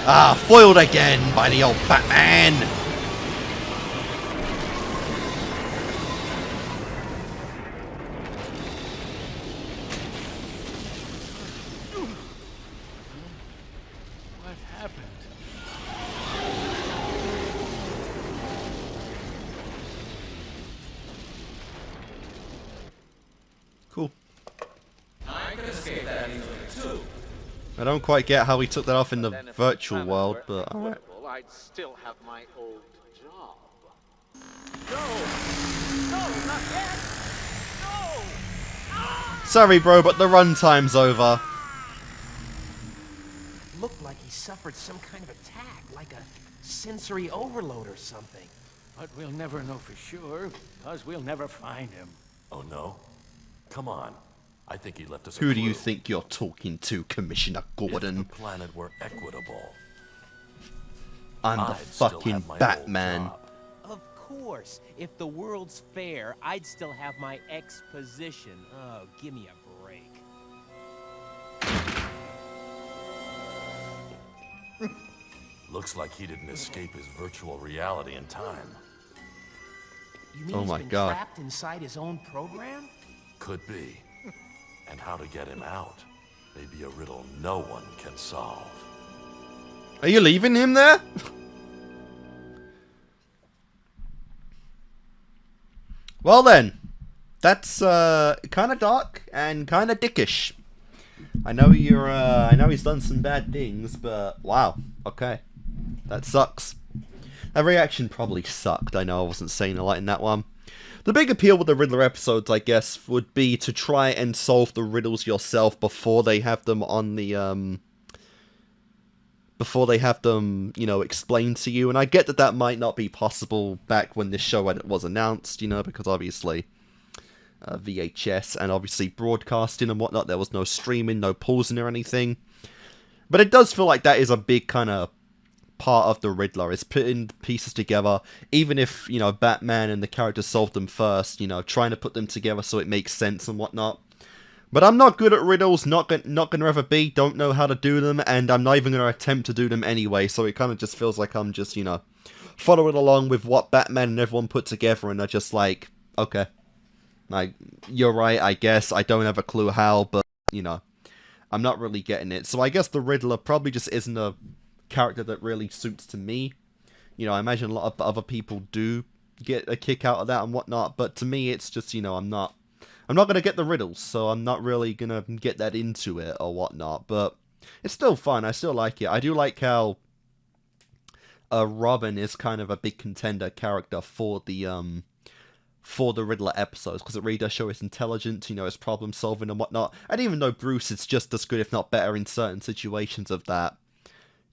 Ah, foiled again by the old Batman! What happened? Cool. I can escape that easily, too. I don't quite get how he took that off in the virtual world, but alright. I'd still have my old job. No, not yet. No. Sorry, bro, but the runtime's over. Looked like he suffered some kind of attack, like a sensory overload or something. But we'll never know for sure, because we'll never find him. Oh, no? Come on. I think he left us a Who do clue. you think you're talking to, Commissioner Gordon? If the planet were equitable, I'm the I'd still fucking have my old Batman. job. Of course. If the world's fair, I'd still have my exposition. Oh, give me a break. Looks like he didn't escape his virtual reality in time. You mean Oh he's my been God. trapped inside his own program? Could be. And how to get him out may be a riddle no one can solve. Are you leaving him there? Well then, that's kind of dark and kind of dickish. I know I know he's done some bad things, but wow, okay, that sucks. That reaction probably sucked. I know I wasn't saying a lot in that one. The big appeal with the Riddler episodes, I guess, would be to try and solve the riddles yourself before they have them on the before they have them, you know, explained to you. And I get that that might not be possible back when this show was announced, you know, because obviously VHS and obviously broadcasting and whatnot, there was no streaming, no pausing or anything. But it does feel like that is a big kind of part of the Riddler, is putting pieces together, even if, you know, Batman and the characters solved them first, you know, trying to put them together so it makes sense and whatnot. But I'm not good at riddles, not gonna ever be, don't know how to do them, and I'm not even gonna attempt to do them anyway, so it kind of just feels like I'm just, you know, following along with what Batman and everyone put together, and they're just like, okay, like, you're right, I guess, I don't have a clue how, but, you know, I'm not really getting it. So I guess the Riddler probably just isn't a character that really suits to me. You know, I imagine a lot of other people do get a kick out of that and whatnot, but to me it's just, you know, I'm not going to get the riddles, so I'm not really going to get that into it or whatnot, but it's still fun. I still like it. I do like how Robin is kind of a big contender character for the for the Riddler episodes, because it really does show his intelligence, you know, his problem solving and whatnot. And even though Bruce is just as good, if not better, in certain situations of that,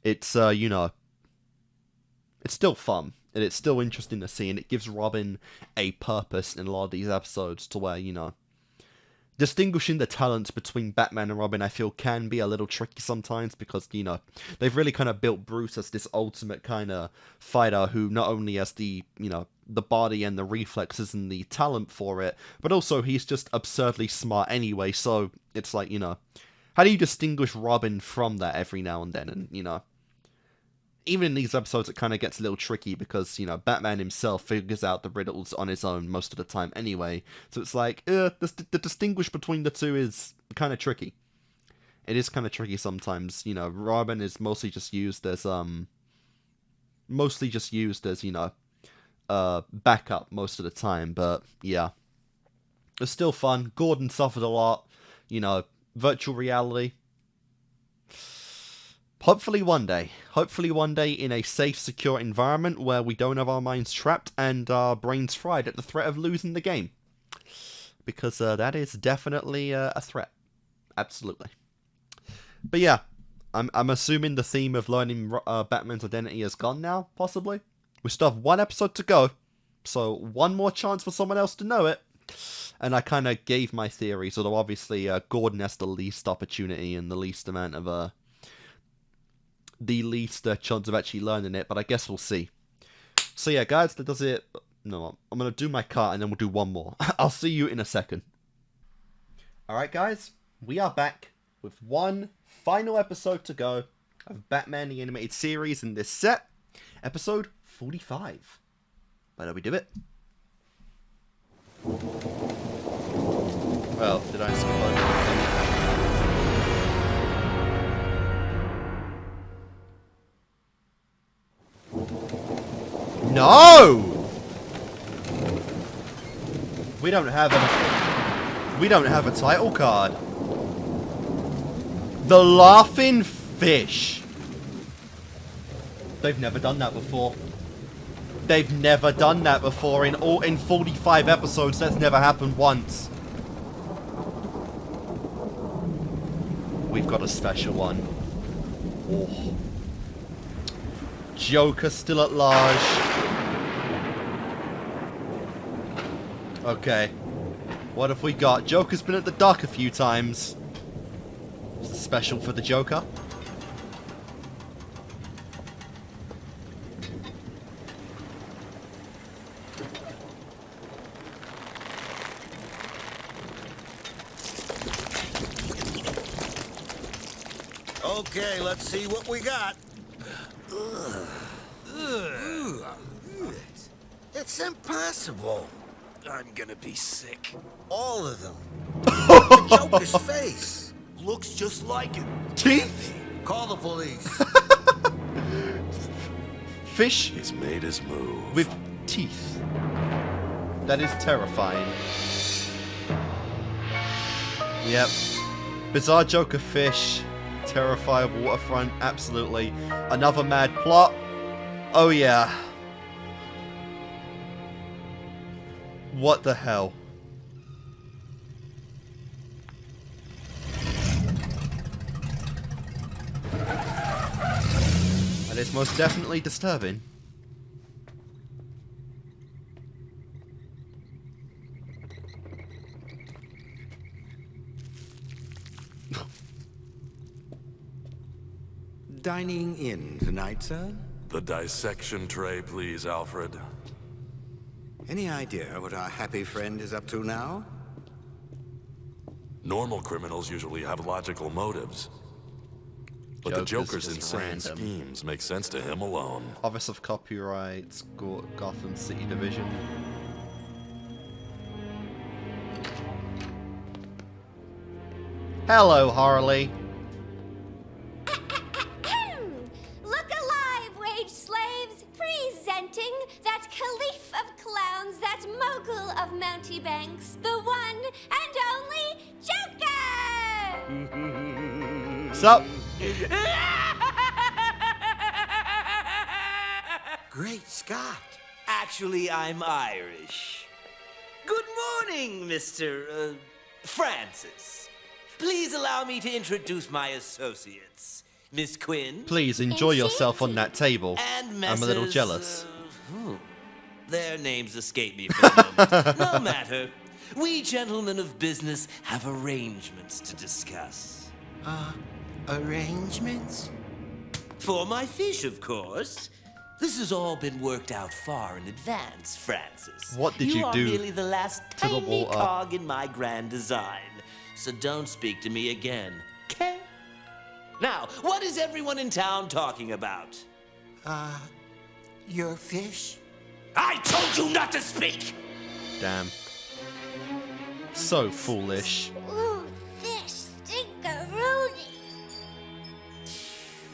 it's, you know, it's still fun, and it's still interesting to see, and it gives Robin a purpose in a lot of these episodes to where, you know, distinguishing the talents between Batman and Robin, I feel, can be a little tricky sometimes, because, you know, they've really kind of built Bruce as this ultimate kind of fighter who not only has the, you know, the body and the reflexes and the talent for it, but also he's just absurdly smart anyway, so it's like, you know, how do you distinguish Robin from that every now and then? And, you know, even in these episodes, it kind of gets a little tricky because, you know, Batman himself figures out the riddles on his own most of the time anyway. So it's like, the distinguish between the two is kind of tricky. It is kind of tricky sometimes. You know, Robin is mostly just used as, you know, backup most of the time. But, yeah. It's still fun. Gordon suffered a lot. You know, virtual reality. Hopefully one day in a safe, secure environment where we don't have our minds trapped and our brains fried at the threat of losing the game. Because that is definitely a threat. Absolutely. But yeah, I'm assuming the theme of learning Batman's identity is gone now, possibly. We still have one episode to go, so one more chance for someone else to know it. And I kind of gave my theories, although obviously Gordon has the least opportunity and the least amount of chance of actually learning it, but I guess we'll see. So yeah, guys, that does it. No, I'm going to do my cut and then we'll do one more. I'll see you in a second. Alright, guys, we are back with one final episode to go of Batman the Animated Series in this set. Episode 45. Where do we do it? Well, did I skip over anything? No! We don't have a title card. The Laughing Fish. They've never done that before. They've never done that before in 45 episodes. That's never happened once. We've got a special one. Oh. Joker still at large. Okay. What have we got? Joker's been at the dock a few times. Is it special for the Joker? Okay, let's see what we got. It's impossible. I'm gonna be sick. All of them. The Joker's face. Looks just like it. Teeth? Call the police. Fish? He's made his move. With teeth. That is terrifying. Yep. Bizarre Joker fish. Terrified waterfront. Absolutely. Another mad plot. Oh yeah. What the hell? That is most definitely disturbing. Dining in tonight, sir? The dissection tray, please, Alfred. Any idea what our happy friend is up to now? Normal criminals usually have logical motives. But the Joker's insane schemes make sense to him alone. Office of Copyright, Gotham City Division. Hello, Harley. Look alive, wage slaves! Presenting that caliph of clowns, that mogul of mountebanks, the one and only Joker! Sup? Great Scott! Actually, I'm Irish. Good morning, Mr. Francis. Please allow me to introduce my associates. Miss Quinn. Please enjoy yourself on that table. And I'm a little Messrs., jealous. Their names escape me for the moment. No matter. We gentlemen of business have arrangements to discuss. Arrangements? For my fish, of course. This has all been worked out far in advance, Francis. What did you are do merely the last to the tiny water? cog in my grand design. So don't speak to me again, okay? Now, what is everyone in town talking about? Your fish? I told you not to speak! Damn. So foolish. Ooh, fish stinkeroonie.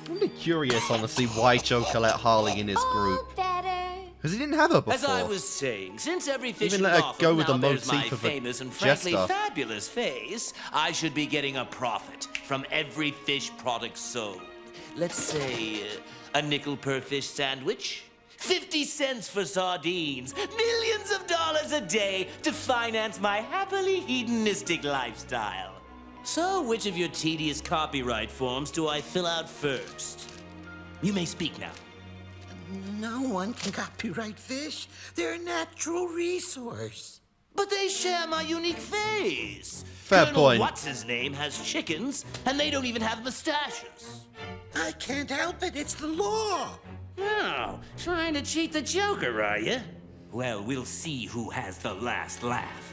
I'm really curious, honestly, why Joker let Harley in his group. Better. Because he didn't have her before. As I was saying, since every fish Even is let her offered, go with now the there's my motif of a famous and frankly jester. fabulous face, I should be getting a profit from every fish product sold. Let's say a nickel per fish sandwich, 50 cents for sardines, millions of dollars a day to finance my happily hedonistic lifestyle. So, which of your tedious copyright forms do I fill out first? You may speak now. No one can copyright fish. They're a natural resource. But they share my unique face. Fair Colonel point. What's-his-name has chickens, and they don't even have mustaches. I can't help it. It's the law. Oh, trying to cheat the Joker, are you? Well, we'll see who has the last laugh.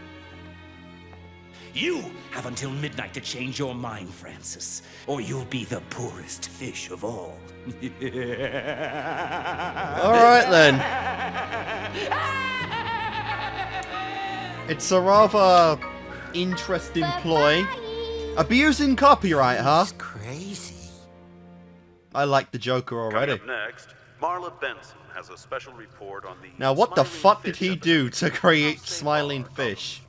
You have until midnight to change your mind, Francis, or you'll be the poorest fish of all. Alright then. It's a rather interesting ploy. Abusing copyright, huh? Crazy. I like the Joker already. Coming up next, Marla Benson has a special report on the Now, what the smiling fuck did fish he do to create smiling fish?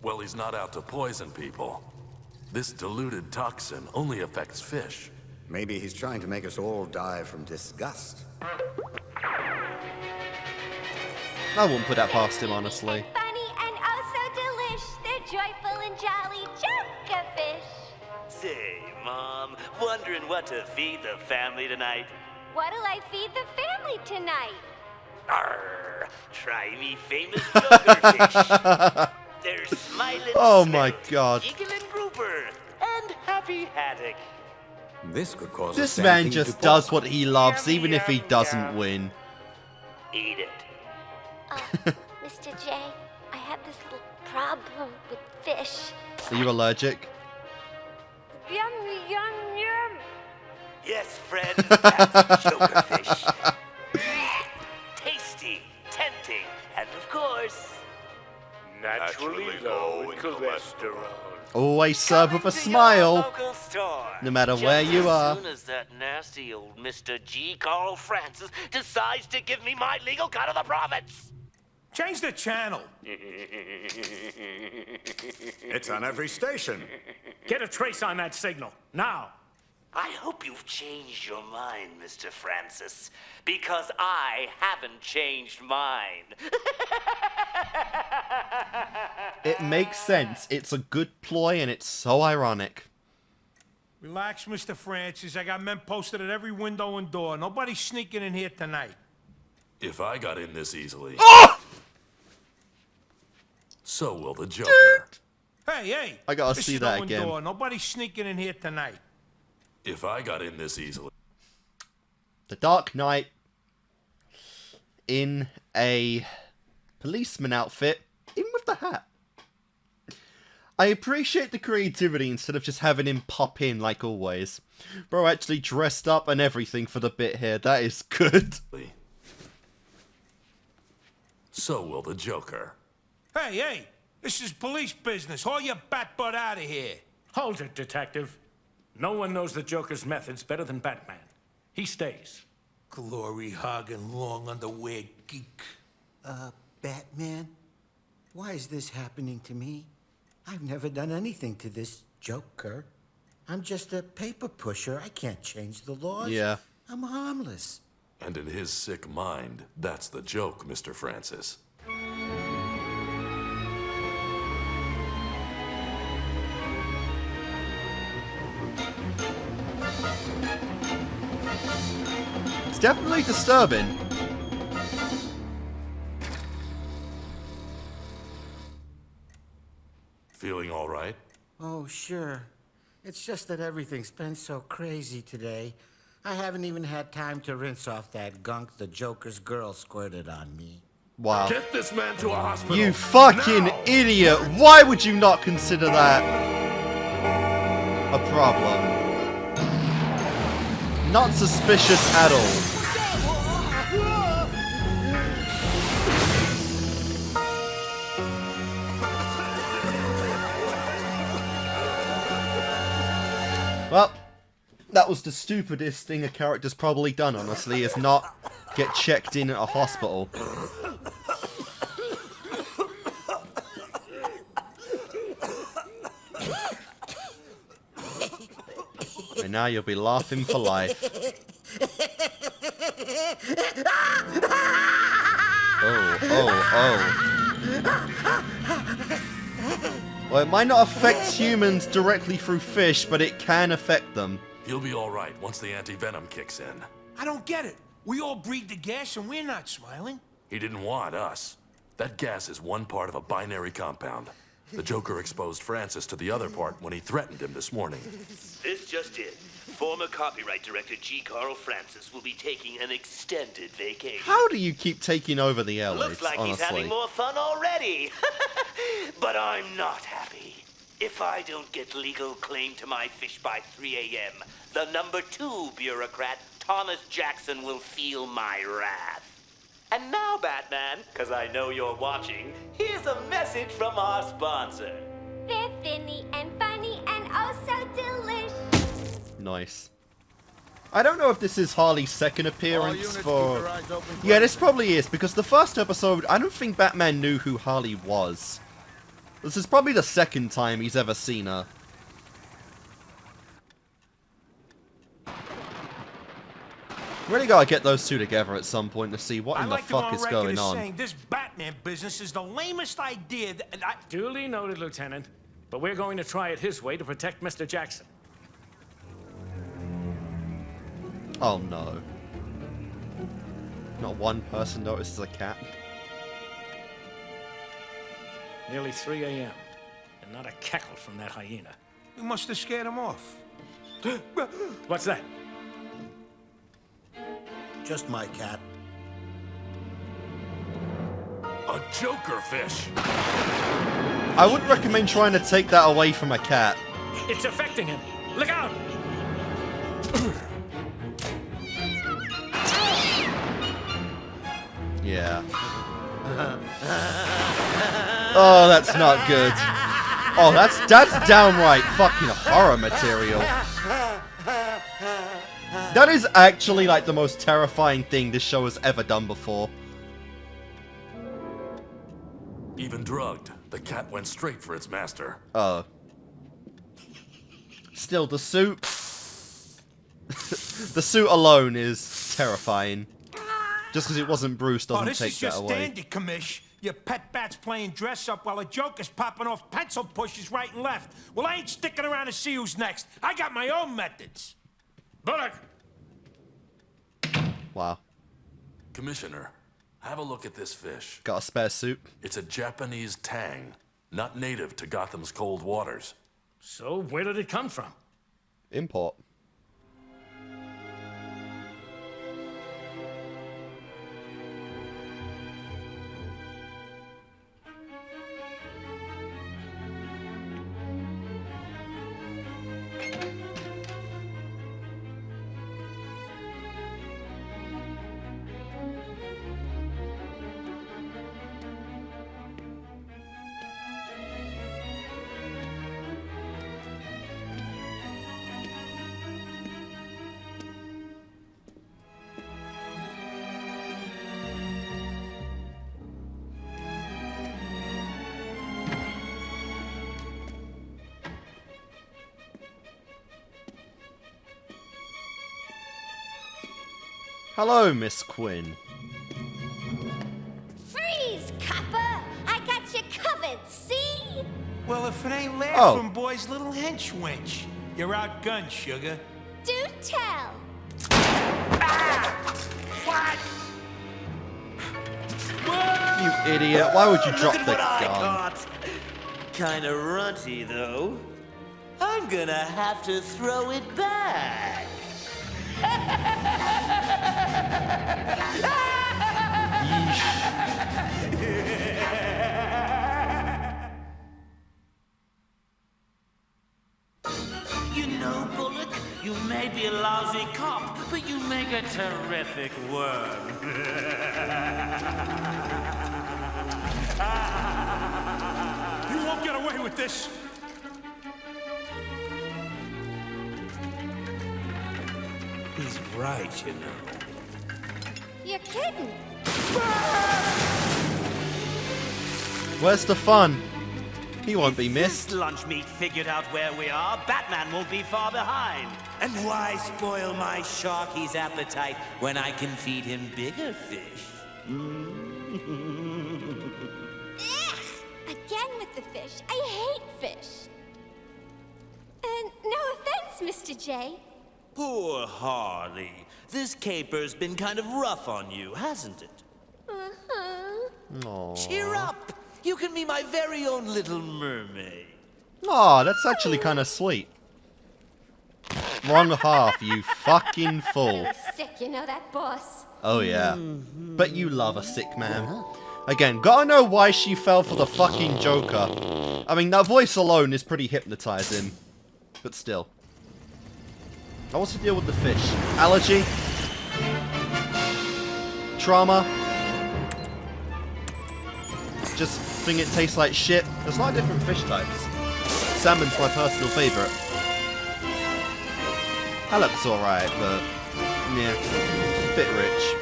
Well, he's not out to poison people. This diluted toxin only affects fish. Maybe he's trying to make us all die from disgust. I wouldn't put that past him, honestly. Funny and oh so delish. They're joyful and jolly Joker fish. Say, Mom, wondering what to feed the family tonight? What'll I feed the family tonight? Arr, try me famous Joker fish. There's Smiling Oh my Smelt, god. Eagle and Grouper, and Happy Haddock. This could cause This a man stampede just to does pork. what he loves, even if he doesn't win. Eat it. Mr. J, I have this little problem with fish. Are you allergic? Yum, yum, yum. Yes, friend, that's Joker fish. Tasty, tempting, and of course, naturally low in cholesterol. Always serve with a smile, local store. no matter Just where you are. As soon as that nasty old Mr. G. Carl Francis decides to give me my legal cut of the profits. Change the channel. It's on every station. Get a trace on that signal, now. I hope you've changed your mind, Mr. Francis, because I haven't changed mine. It makes sense. It's a good ploy and it's so ironic. Relax, Mr. Francis. I got men posted at every window and door. Nobody's sneaking in here tonight. If I got in this easily, Oh! so will the Joker. Hey! I gotta This see is that no again. Door. Nobody's sneaking in here tonight. If I got in this easily. The Dark Knight in a policeman outfit, even with the hat. I appreciate the creativity instead of just having him pop in like always. Bro actually dressed up and everything for the bit here. That is good. So will the Joker. Hey! This is police business. Haul your bat butt out of here. Hold it, Detective. No one knows the Joker's methods better than Batman. He stays. Glory-hogging, long-underwear geek. Batman? Why is this happening to me? I've never done anything to this Joker. I'm just a paper pusher. I can't change the laws. Yeah. I'm harmless. And in his sick mind, that's the joke, Mr. Francis. It's definitely disturbing. Feeling all right? Oh, sure. It's just that everything's been so crazy today. I haven't even had time to rinse off that gunk the Joker's girl squirted on me. Wow. Get this man to a hospital. You fucking idiot! Why would you not consider that a problem? Not suspicious at all. Well, that was the stupidest thing a character's probably done, honestly, is not get checked in at a hospital. And now you'll be laughing for life. Well, it might not affect humans directly through fish, but it can affect them. He'll be all right once the anti-venom kicks in. I don't get it. We all breathe the gas and we're not smiling. He didn't want us. That gas is one part of a binary compound. The Joker exposed Francis to the other part when he threatened him this morning. This just in. Former copyright director G. Carl Francis will be taking an extended vacation. How do you keep taking over the airwaves, Looks like honestly? he's having more fun already. But I'm not happy. If I don't get legal claim to my fish by 3 a.m., the #2 bureaucrat, Thomas Jackson, will feel my wrath. And now, Batman, because I know you're watching, here's a message from our sponsor. They're thinny and funny and oh so delicious. Nice. I don't know if this is Harley's second appearance for... Yeah, this probably is, because the first episode, I don't think Batman knew who Harley was. This is probably the second time he's ever seen her. Really gotta get those two together at some point to see what in the fuck is going on. Saying this Batman business is the lamest idea that I... Duly noted, Lieutenant. But we're going to try it his way to protect Mr. Jackson. Oh no. Not one person notices a cat. Nearly 3 a.m. and not a cackle from that hyena. We must have scared him off. What's that? Just my cat. A Joker fish! I wouldn't recommend trying to take that away from a cat. It's affecting him. Look out! Yeah. Oh, that's not good. Oh, that's downright fucking horror material. That is actually like the most terrifying thing this show has ever done before. Even drugged, the cat went straight for its master. Oh. Still, the suit... the suit alone is terrifying. Just because it wasn't Bruce doesn't take that away. This is just dandy, Commish. Your pet bat's playing dress up while the Joker's popping off pencil pushes right and left. Well, I ain't sticking around to see who's next. I got my own methods. Bullock! Wow. Commissioner, have a look at this fish. Got a spare suit? It's a Japanese tang, not native to Gotham's cold waters. So, where did it come from? Import. Hello, Miss Quinn. Freeze, copper! I got you covered, see? Well, if it ain't Laugh Oh. from Boy's little hench winch, you're outgunned, sugar. Do tell. You idiot. Why would you drop Look at the what I gun? caught. Kinda runty, though. I'm gonna have to throw it back. You know, Bullock, you may be a lousy cop, but you make a terrific worm. You won't get away with this. He's right, you know. You're kidding. Where's the fun? He won't be missed. This lunch meat figured out where we are, Batman won't be far behind. And why spoil my sharky's appetite when I can feed him bigger fish? Ugh, again with the fish. I hate fish. No offense, Mr. J. Poor Harley. This caper's been kind of rough on you, hasn't it? Uh-huh. Aww. Cheer up! You can be my very own little mermaid. Aw, that's actually kind of sweet. Wrong half, you fucking fool. Sick, you know that, boss. Oh yeah. But you love a sick man. Again, gotta know why she fell for the fucking Joker. I mean, that voice alone is pretty hypnotizing. But still. Now what's the deal with the fish? Allergy? Trauma? Just think it tastes like shit? There's a lot of different fish types. Salmon's my personal favourite. That looks alright, but yeah, a bit rich.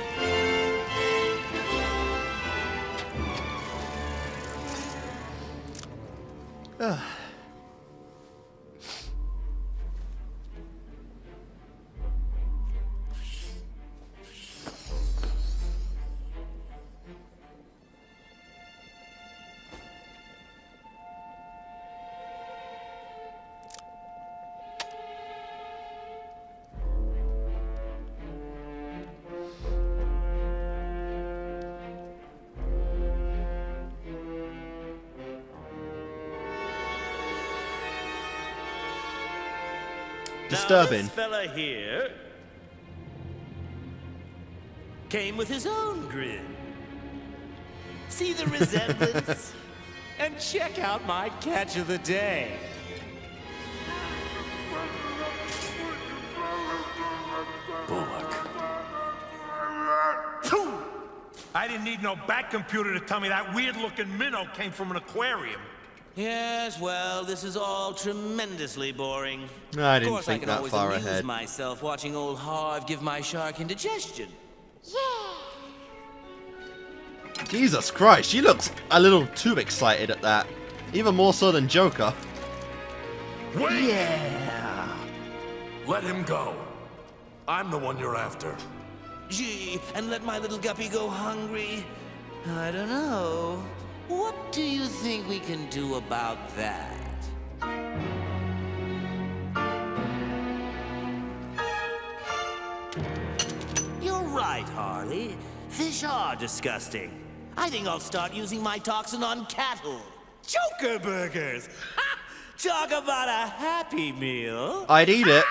Disturbing. Now, this fella here came with his own grin. See the resemblance? And check out my catch of the day. Bullock. I didn't need no back computer to tell me that weird-looking minnow came from an aquarium. Yes, well, this is all tremendously boring. I didn't of course, think I can that always far amuse ahead. myself watching old Harv give my shark indigestion. Jesus Christ, she looks a little too excited at that. Even more so than Joker. Wait! Yeah. Let him go. I'm the one you're after. Gee, and let my little guppy go hungry? I don't know. What do you think we can do about that? You're right, Harley. Fish are disgusting. I think I'll start using my toxin on cattle. Joker burgers! Ha! Talk about a happy meal. I'd eat it.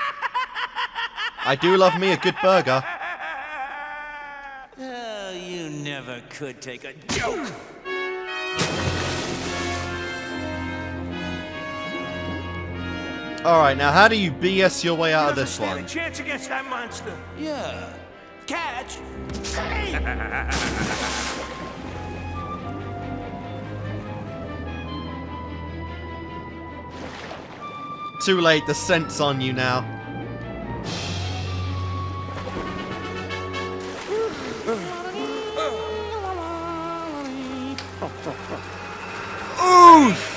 I do love me a good burger. Oh, you never could take a joke. Alright, now how do you BS your way out of this Stand one? a chance against that monster. Yeah. Catch. Too late, the scent's on you now. Oof!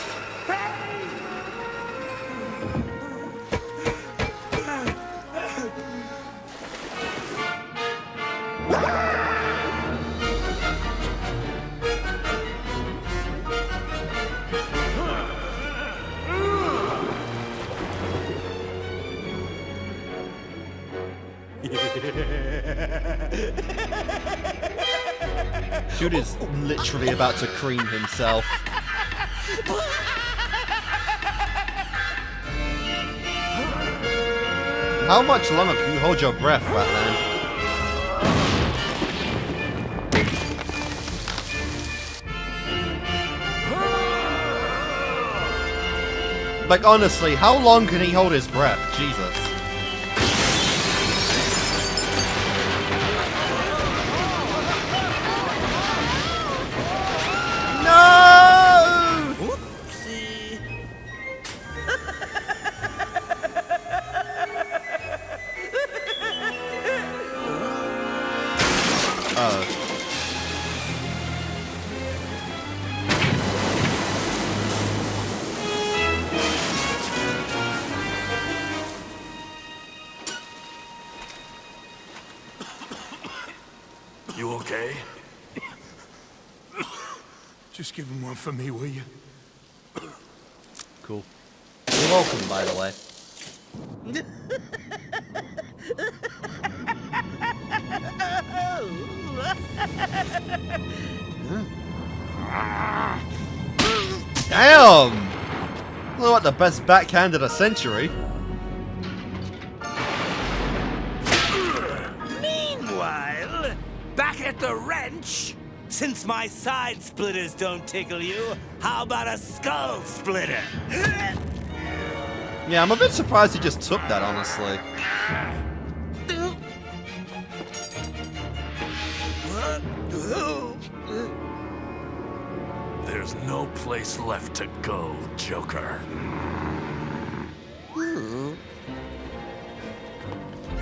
Dude is literally about to cream himself. How much longer can you hold your breath, Batman? Like, honestly, how long can he hold his breath? Jesus. No! Whoopsie. Oh. You okay? Just give him one for me, will you? Cool. You're welcome, by the way. Damn! Look like the best backhand of the century. Meanwhile, back at the wrench, since my side splitters don't tickle you, how about a skull splitter? Yeah, I'm a bit surprised he just took that, honestly. There's no place left to go, Joker.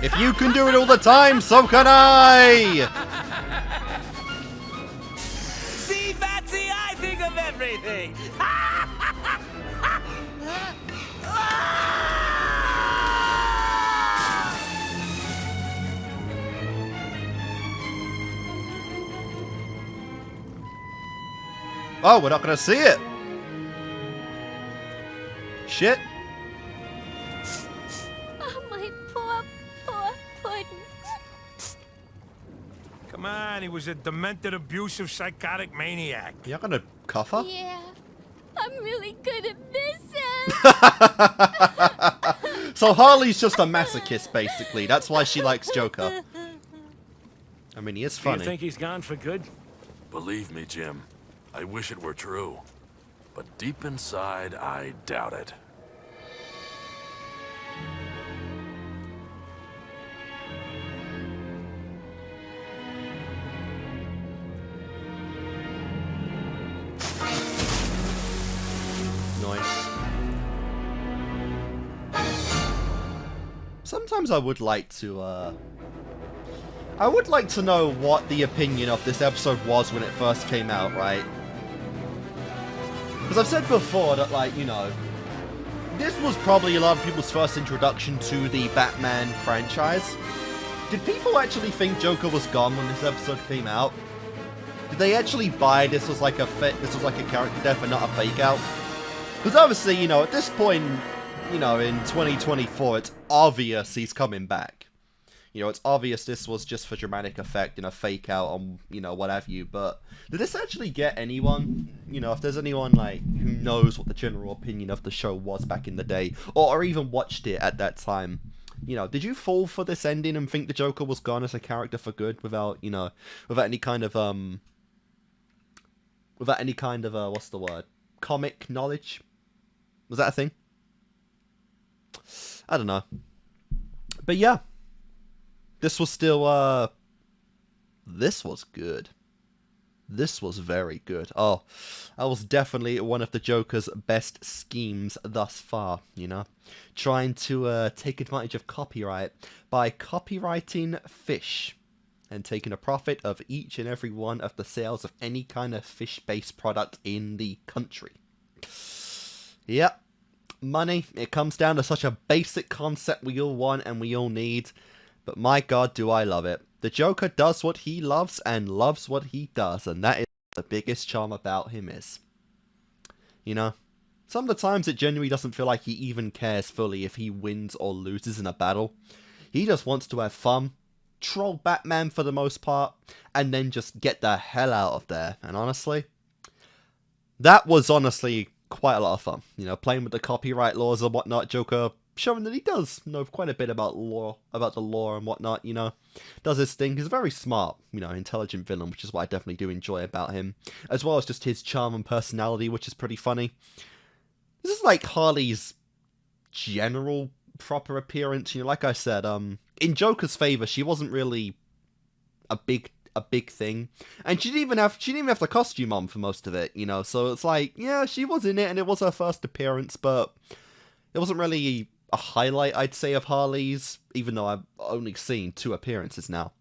If you can do it all the time, so can I! See, Batsy, I think of everything! Oh, we're not gonna see it! Shit. Oh, my poor, poor puddin'. Come on, he was a demented, abusive, psychotic maniac. You're not gonna cuff her? Yeah, I'm really gonna miss him. So Harley's just a masochist, basically. That's why she likes Joker. I mean, he is Do funny. you think he's gone for good? Believe me, Jim, I wish it were true. But deep inside, I doubt it. Nice. Sometimes I would like to, I would like to know what the opinion of this episode was when it first came out, right? Because I've said before that, like, you know, this was probably a lot of people's first introduction to the Batman franchise. Did people actually think Joker was gone when this episode came out? Did they actually buy this was like a character death and not a fake out? Because obviously, you know, at this point, you know, in 2024, it's obvious he's coming back. You know, it's obvious this was just for dramatic effect and a fake out on, you know, what have you. But did this actually get anyone? You know, if there's anyone, like, who knows what the general opinion of the show was back in the day, or even watched it at that time, you know, did you fall for this ending and think the Joker was gone as a character for good without, you know, without any kind of, what's the word? Comic knowledge? Was that a thing? I don't know. But yeah. This was still, this was good. This was very good. Oh, that was definitely one of the Joker's best schemes thus far, you know? Trying to take advantage of copyright by copyrighting fish and taking a profit of each and every one of the sales of any kind of fish-based product in the country. Yep. Money, it comes down to such a basic concept we all want and we all need. But my god, do I love it. The Joker does what he loves and loves what he does, and that is the biggest charm about him is. You know, some of the times it genuinely doesn't feel like he even cares fully if he wins or loses in a battle. He just wants to have fun, troll Batman for the most part, and then just get the hell out of there. And honestly, that was honestly quite a lot of fun. You know, playing with the copyright laws and whatnot, Joker showing that he does know quite a bit about the law and whatnot, you know. Does his thing. He's a very smart, you know, intelligent villain, which is what I definitely do enjoy about him. As well as just his charm and personality, which is pretty funny. This is like Harley's general proper appearance, you know, like I said, in Joker's favor, she wasn't really a big thing, and she didn't even have the costume on for most of it, you know, so it's like, yeah, she was in it, and it was her first appearance, but it wasn't really a highlight, I'd say, of Harley's, even though I've only seen 2 appearances now.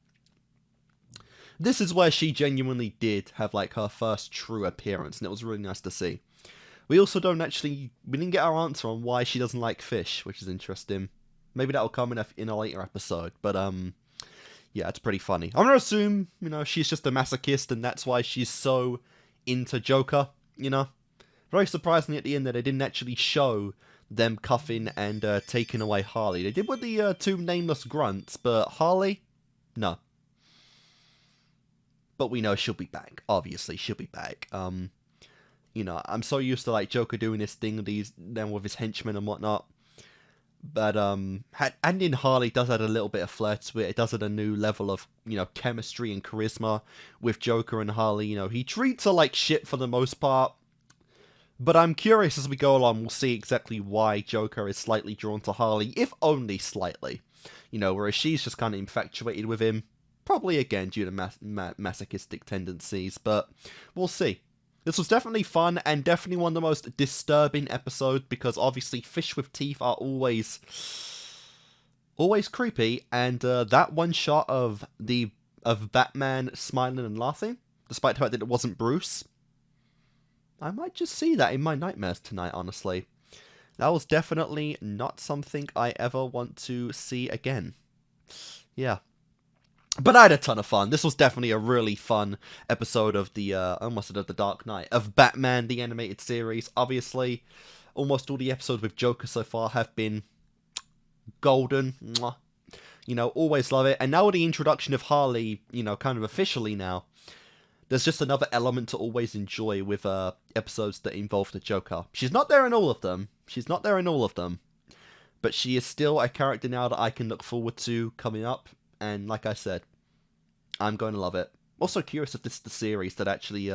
This is where she genuinely did have, like, her first true appearance, and it was really nice to see. We also we didn't get our answer on why she doesn't like fish, which is interesting. Maybe that'll come in a later episode, but, yeah, it's pretty funny. I'm gonna assume, you know, she's just a masochist, and that's why she's so into Joker, you know? Very surprisingly at the end that they didn't actually show them cuffing and taking away Harley. They did with the 2 nameless grunts, but Harley? No. But we know she'll be back. Obviously, she'll be back. You know, I'm so used to, like, Joker doing this thing then with his henchmen and whatnot. But, and in Harley does add a little bit of flair to it. It does add a new level of, you know, chemistry and charisma with Joker and Harley. You know, he treats her like shit for the most part. But I'm curious as we go along, we'll see exactly why Joker is slightly drawn to Harley, if only slightly. You know, whereas she's just kind of infatuated with him. Probably, again, due to masochistic tendencies, but we'll see. This was definitely fun, and definitely one of the most disturbing episodes, because obviously fish with teeth are always creepy, and that one shot of Batman smiling and laughing, despite the fact that it wasn't Bruce, I might just see that in my nightmares tonight, honestly. That was definitely not something I ever want to see again. Yeah. But I had a ton of fun. This was definitely a really fun episode of the, almost of the Dark Knight, of Batman, the animated series. Obviously, almost all the episodes with Joker so far have been golden. Mwah. You know, always love it. And now with the introduction of Harley, you know, kind of officially now, there's just another element to always enjoy with episodes that involve the Joker. She's not there in all of them. But she is still a character now that I can look forward to coming up. And like I said, I'm going to love it. Also curious if this is the series that actually,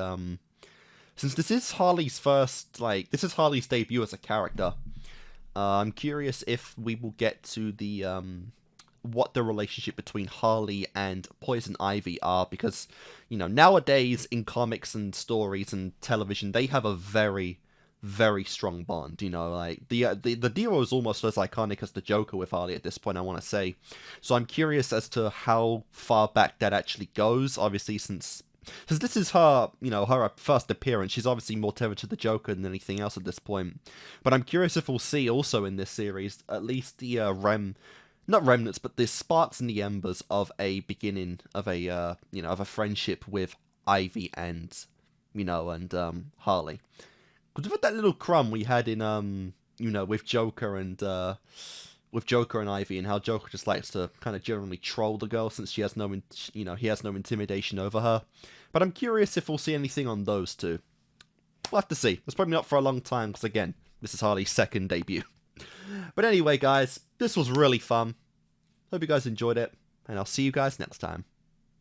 since this is Harley's this is Harley's debut as a character, I'm curious if we will get to the, what the relationship between Harley and Poison Ivy are, because, you know, nowadays in comics and stories and television, they have a very, very strong bond, you know, like, the duo is almost as iconic as the Joker with Harley at this point, I want to say. So I'm curious as to how far back that actually goes, obviously, since this is her, you know, her first appearance, she's obviously more tethered to the Joker than anything else at this point. But I'm curious if we'll see also in this series, at least the, not remnants, but the sparks and the embers of a beginning of a, you know, of a friendship with Ivy and, you know, and, Harley. Because with that little crumb we had in, you know, with Joker and Ivy, and how Joker just likes to kind of generally troll the girl since she has no, you know, he has no intimidation over her. But I'm curious if we'll see anything on those two. We'll have to see. It's probably not for a long time, because again, this is Harley's second debut. But anyway, guys, this was really fun. Hope you guys enjoyed it, and I'll see you guys next time.